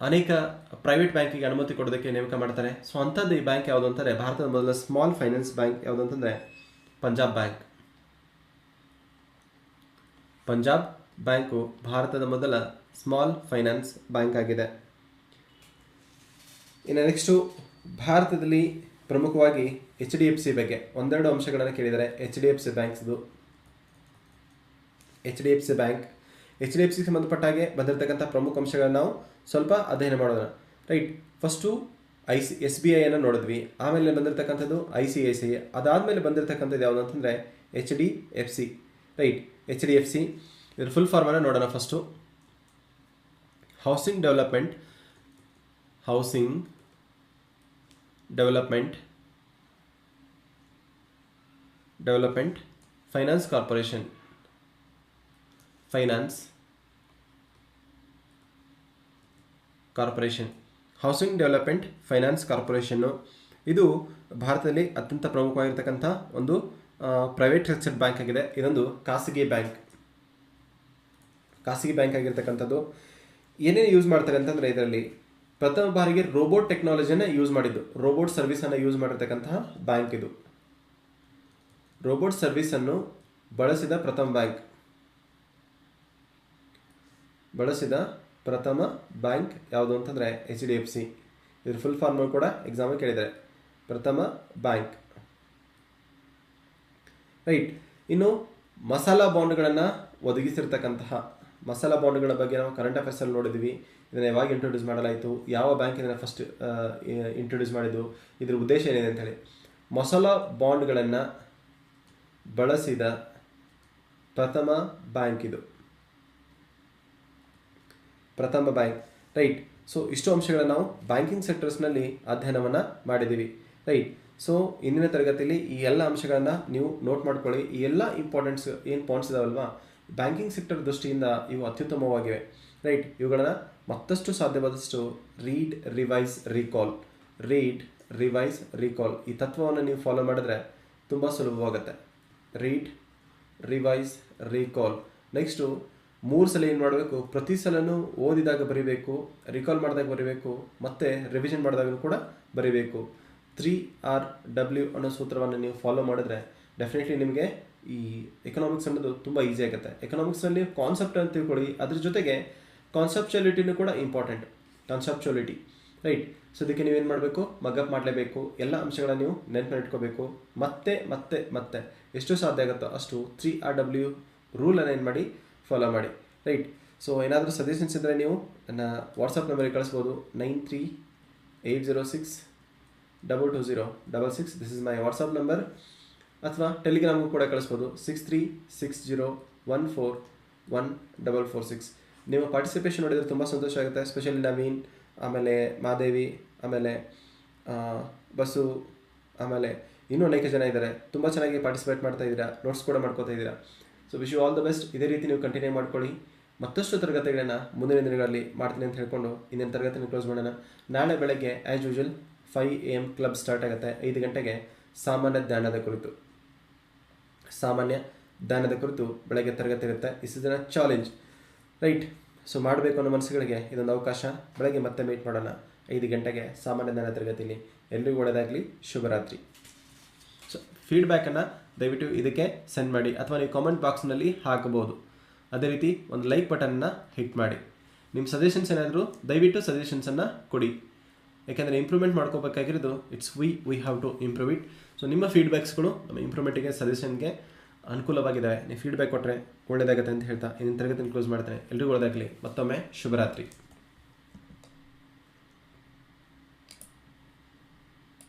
ಅನೇಕ ಪ್ರೈವೇಟ್ ಬ್ಯಾಂಕಿಗೆ ಅನುಮತಿ ಕೊಡೋದಕ್ಕೆ ನೇಮಕ ಮಾಡ್ತಾರೆ. ಸೊ ಅಂಥದ್ದು ಈ ಬ್ಯಾಂಕ್ ಯಾವುದು ಅಂತಾರೆ ಭಾರತದ ಮೊದಲ ಸ್ಮಾಲ್ ಫೈನಾನ್ಸ್ ಬ್ಯಾಂಕ್ ಯಾವುದು ಅಂತಂದರೆ ಪಂಜಾಬ್ ಬ್ಯಾಂಕು ಭಾರತದ ಮೊದಲ ಸ್ಮಾಲ್ ಫೈನಾನ್ಸ್ ಬ್ಯಾಂಕ್ ಆಗಿದೆ. ಇನ್ನು ನೆಕ್ಸ್ಟು ಭಾರತದಲ್ಲಿ ಪ್ರಮುಖವಾಗಿ HDFC ಬಗ್ಗೆ ಒಂದೆರಡು ಅಂಶಗಳನ್ನು ಕೇಳಿದ್ದಾರೆ. HDFC ಬ್ಯಾಂಕ್ HDFCಗೆ ಸಂಬಂಧಪಟ್ಟ ಹಾಗೆ ಬಂದಿರತಕ್ಕಂಥ ಪ್ರಮುಖ ಅಂಶಗಳನ್ನು ನಾವು ಸ್ವಲ್ಪ ಅಧ್ಯಯನ ಮಾಡೋಣ. ರೈಟ್, ಫಸ್ಟು SBI ಅನ್ನು ನೋಡಿದ್ವಿ. ಆಮೇಲೆ ಬಂದಿರತಕ್ಕಂಥದ್ದು ICICI. ಅದಾದಮೇಲೆ ಬಂದಿರತಕ್ಕಂಥದ್ದು ಯಾವುದು ಅಂತಂದರೆ HDFC, ರೈಟ್. HDFC ಇದರ ಫುಲ್ ಫಾರ್ಮನ್ನು ನೋಡೋಣ first. Housing development finance corporation. Housing development finance corporation ಇದು ಭಾರತದಲ್ಲಿ ಅತ್ಯಂತ ಪ್ರಮುಖವಾಗಿರ್ತಕ್ಕಂಥ ಒಂದು ಪ್ರೈವೇಟ್ ಸೆಕ್ಟರ್ ಬ್ಯಾಂಕ್ ಆಗಿದೆ. ಇದೊಂದು ಖಾಸಗಿ ಬ್ಯಾಂಕ್ ಆಗಿರ್ತಕ್ಕಂಥದ್ದು. ಏನೇನು ಯೂಸ್ ಮಾಡ್ತಾರೆ ಅಂತಂದರೆ ಇದರಲ್ಲಿ ಪ್ರಥಮ ಬಾರಿಗೆ ರೋಬೋಟ್ ಟೆಕ್ನಾಲಜಿಯನ್ನು ಯೂಸ್ ಮಾಡಿದ್ದು, ರೋಬೋಟ್ ಸರ್ವಿಸನ್ನು ಯೂಸ್ ಮಾಡಿರ್ತಕ್ಕಂತಹ ಬ್ಯಾಂಕ್ ಇದು. ರೋಬೋಟ್ ಸರ್ವಿಸನ್ನು ಬಳಸಿದ ಪ್ರಥಮ ಬ್ಯಾಂಕ್ ಯಾವುದು ಅಂತಂದರೆ HDFC. ಇದ್ರ ಫುಲ್ ಫಾರ್ಮ್ ಕೂಡ ಎಕ್ಸಾಮಲ್ಲಿ ಕೇಳಿದ್ದಾರೆ, ಪ್ರಥಮ ಬ್ಯಾಂಕ್, ರೈಟ್. ಇನ್ನು ಮಸಾಲಾ ಬಾಂಡ್ಗಳನ್ನು ಒದಗಿಸಿರ್ತಕ್ಕಂತಹ ಮಸಾಲಾ ಬಾಂಡ್ಗಳ ಬಗ್ಗೆ ನಾವು ಕರೆಂಟ್ ಅಫೇರ್ಸಲ್ಲಿ ನೋಡಿದ್ವಿ. ಇದನ್ನು ಯಾವಾಗ ಇಂಟ್ರೊಡ್ಯೂಸ್ ಮಾಡಲಾಯಿತು, ಯಾವ ಬ್ಯಾಂಕ್ ಇದನ್ನು ಫಸ್ಟ್ ಇಂಟ್ರೊಡ್ಯೂಸ್ ಮಾಡಿದ್ದು, ಇದ್ರ ಉದ್ದೇಶ ಏನಿದೆ ಅಂತೇಳಿ. ಮಸಾಲಾ ಬಾಂಡ್ಗಳನ್ನು ಬಳಸಿದ ಪ್ರಥಮ ಬ್ಯಾಂಕ್ ಇದು, ಪ್ರಥಮ ಬ್ಯಾಂಕ್, ರೈಟ್. ಸೊ ಇಷ್ಟು ಅಂಶಗಳನ್ನು ನಾವು ಬ್ಯಾಂಕಿಂಗ್ ಸೆಕ್ಟರ್ಸ್ನಲ್ಲಿ ಅಧ್ಯಯನವನ್ನು ಮಾಡಿದ್ದೀವಿ, ರೈಟ್. ಸೊ ಇಂದಿನ ತರಗತಿಯಲ್ಲಿ ಈ ಎಲ್ಲ ಅಂಶಗಳನ್ನು ನೀವು ನೋಟ್ ಮಾಡ್ಕೊಳ್ಳಿ. ಈ ಎಲ್ಲ ಇಂಪಾರ್ಟೆಂಟ್ಸ್ ಏನು ಪಾಯಿಂಟ್ಸ್ ಇದಾವಲ್ವಾ, ಬ್ಯಾಂಕಿಂಗ್ ಸೆಕ್ಟರ್ ದೃಷ್ಟಿಯಿಂದ ಇವು ಅತ್ಯುತ್ತಮವಾಗಿವೆ, ರೈಟ್. ಇವುಗಳನ್ನು ಮತ್ತಷ್ಟು ಸಾಧ್ಯವಾದಷ್ಟು ರೀಡ್ ರಿವೈಸ್ ರಿಕಾಲ್ ಈ ತತ್ವವನ್ನು ನೀವು ಫಾಲೋ ಮಾಡಿದ್ರೆ ತುಂಬ ಸುಲಭವಾಗುತ್ತೆ. Read revise recall. ನೆಕ್ಸ್ಟು 3 ಸಲ ಏನು ಮಾಡಬೇಕು, ಪ್ರತಿ ಸಲನೂ ಓದಿದಾಗ ಬರೀಬೇಕು, ರಿಕಾಲ್ ಮಾಡಿದಾಗ ಬರೀಬೇಕು, ಮತ್ತು ರಿವಿಷನ್ ಮಾಡಿದಾಗಲೂ ಕೂಡ ಬರೀಬೇಕು. 3RW ಅನ್ನೋ ಸೂತ್ರವನ್ನು ನೀವು ಫಾಲೋ ಮಾಡಿದ್ರೆ ಡೆಫಿನೆಟ್ಲಿ ನಿಮಗೆ ಈ ಎಕನಾಮಿಕ್ಸ್ ಅನ್ನೋದು ತುಂಬ ಈಸಿ ಆಗುತ್ತೆ. ಎಕನಾಮಿಕ್ಸಲ್ಲಿ ಕಾನ್ಸೆಪ್ಟ್ ಅಂತ ತಿಳ್ಕೊಳ್ಳಿ, ಅದ್ರ ಜೊತೆಗೆ ಕಾನ್ಸೆಪ್ಚುಯಾಲಿಟಿನೂ ಕೂಡ ಇಂಪಾರ್ಟೆಂಟ್, ರೈಟ್. ಸೊ ಇದಕ್ಕೆ ನೀವೇನು ಮಾಡಬೇಕು, ಮಗ್ಗಪ್ ಮಾಡಲೇಬೇಕು. ಎಲ್ಲ ಅಂಶಗಳನ್ನು ನೀವು ನೆನಪಿಟ್ಕೋಬೇಕು. ಮತ್ತೆ ಎಷ್ಟು ಸಾಧ್ಯ ಆಗುತ್ತೋ ಅಷ್ಟು 3RW ರೂಲನ್ನು ಏನು ಮಾಡಿ, ಫಾಲೋ ಮಾಡಿ, ರೈಟ್. ಸೊ ಏನಾದರೂ ಸಜೆಷನ್ಸ್ ಇದ್ದರೆ ನೀವು ನನ್ನ ವಾಟ್ಸಪ್ ನಂಬರಿಗೆ ಕಳಿಸ್ಬೋದು, 9380622066. This is my WhatsApp number. ಅಥವಾ ಟೆಲಿಗ್ರಾಮ್ಗೂ ಕೂಡ ಕಳಿಸ್ಬೋದು, 6360141446. ನೀವು ಪಾರ್ಟಿಸಿಪೇಷನ್ ನೋಡಿದರೆ ತುಂಬ ಸಂತೋಷ ಆಗುತ್ತೆ. ಸ್ಪೆಷಲಿ ನವೀನ್, ಆಮೇಲೆ ಮಾದೇವಿ, ಆಮೇಲೆ ಬಸ್ಸು, ಆಮೇಲೆ ಇನ್ನೂ ಅನೇಕ ಜನ ಇದ್ದಾರೆ. ತುಂಬ ಚೆನ್ನಾಗಿ ಪಾರ್ಟಿಸಿಪೇಟ್ ಮಾಡ್ತಾ ಇದ್ದೀರಾ, ನೋಟ್ಸ್ ಕೂಡ ಮಾಡ್ಕೋತಾ ಇದ್ದೀರಾ. So wish you all the best. ಇದೇ ರೀತಿ ನೀವು ಕಂಟಿನ್ಯೂ ಮಾಡ್ಕೊಳ್ಳಿ. ಮತ್ತಷ್ಟು ತರಗತಿಗಳನ್ನು ಮುಂದಿನ ದಿನಗಳಲ್ಲಿ ಮಾಡ್ತೀನಿ ಅಂತ ಹೇಳ್ಕೊಂಡು ಇಂದಿನ ತರಗತಿಯನ್ನು ಕ್ಲೋಸ್ ಮಾಡೋಣ. ನಾಳೆ ಬೆಳಗ್ಗೆ as usual 5 AM club start ಆಗುತ್ತೆ. 5 ಗಂಟೆಗೆ ಸಾಮಾನ್ಯ ಜ್ಞಾನದ ಕುರಿತು ಬೆಳಗ್ಗೆ ತರಗತಿ ಇರುತ್ತೆ. Is is challenge, right. So ಮಾಡಬೇಕು ಅನ್ನೋ ಮನಸ್ಸುಗಳಿಗೆ ಇದೊಂದು ಅವಕಾಶ. ಬೆಳಗ್ಗೆ ಮತ್ತೆ ಮೀಟ್ ಮಾಡೋಣ 5 ಗಂಟೆಗೆ ಸಾಮಾನ್ಯ ಜ್ಞಾನ ತರಗತಿಯಲ್ಲಿ. ಎಲ್ರಿಗೂ ಒಳ್ಳೆಯದಾಗಲಿ, ಶುಭರಾತ್ರಿ. ಸೊ ಫೀಡ್ಬ್ಯಾಕನ್ನು ದಯವಿಟ್ಟು ಇದಕ್ಕೆ ಸೆಂಡ್ ಮಾಡಿ, ಅಥವಾ ನೀವು ಕಾಮೆಂಟ್ ಬಾಕ್ಸ್ನಲ್ಲಿ ಹಾಕಬಹುದು. ಅದೇ ರೀತಿ ಒಂದು ಲೈಕ್ ಬಟನ್ನ ಹಿಟ್ ಮಾಡಿ. ನಿಮ್ಮ ಸಜೆಷನ್ಸ್ ಏನಾದರೂ ದಯವಿಟ್ಟು ಸಜೆಷನ್ಸನ್ನು ಕೊಡಿ. ಯಾಕೆಂದರೆ ಇಂಪ್ರೂವ್ಮೆಂಟ್ ಮಾಡ್ಕೋಬೇಕಾಗಿರೋದು it's we have to improve it. So ನಿಮ್ಮ ಫೀಡ್ಬ್ಯಾಕ್ಸ್ಗಳು ನಮ್ಮ ಇಂಪ್ರೂವ್ಮೆಂಟಿಗೆ, ಸಜೆಷನ್ಗೆ ಅನುಕೂಲವಾಗಿದ್ದಾವೆ. ನೀವು ಫೀಡ್ಬ್ಯಾಕ್ ಕೊಟ್ಟರೆ ಒಳ್ಳೆಯದಾಗುತ್ತೆ ಅಂತ ಹೇಳ್ತಾ ಇಂದಿನ ತರಗತಿಯನ್ನು ಕ್ಲೋಸ್ ಮಾಡ್ತೇನೆ. ಎಲ್ರಿಗೂ ಒಳ್ಳೆಯದಾಗಲಿ. ಮತ್ತೊಮ್ಮೆ ಶುಭರಾತ್ರಿ.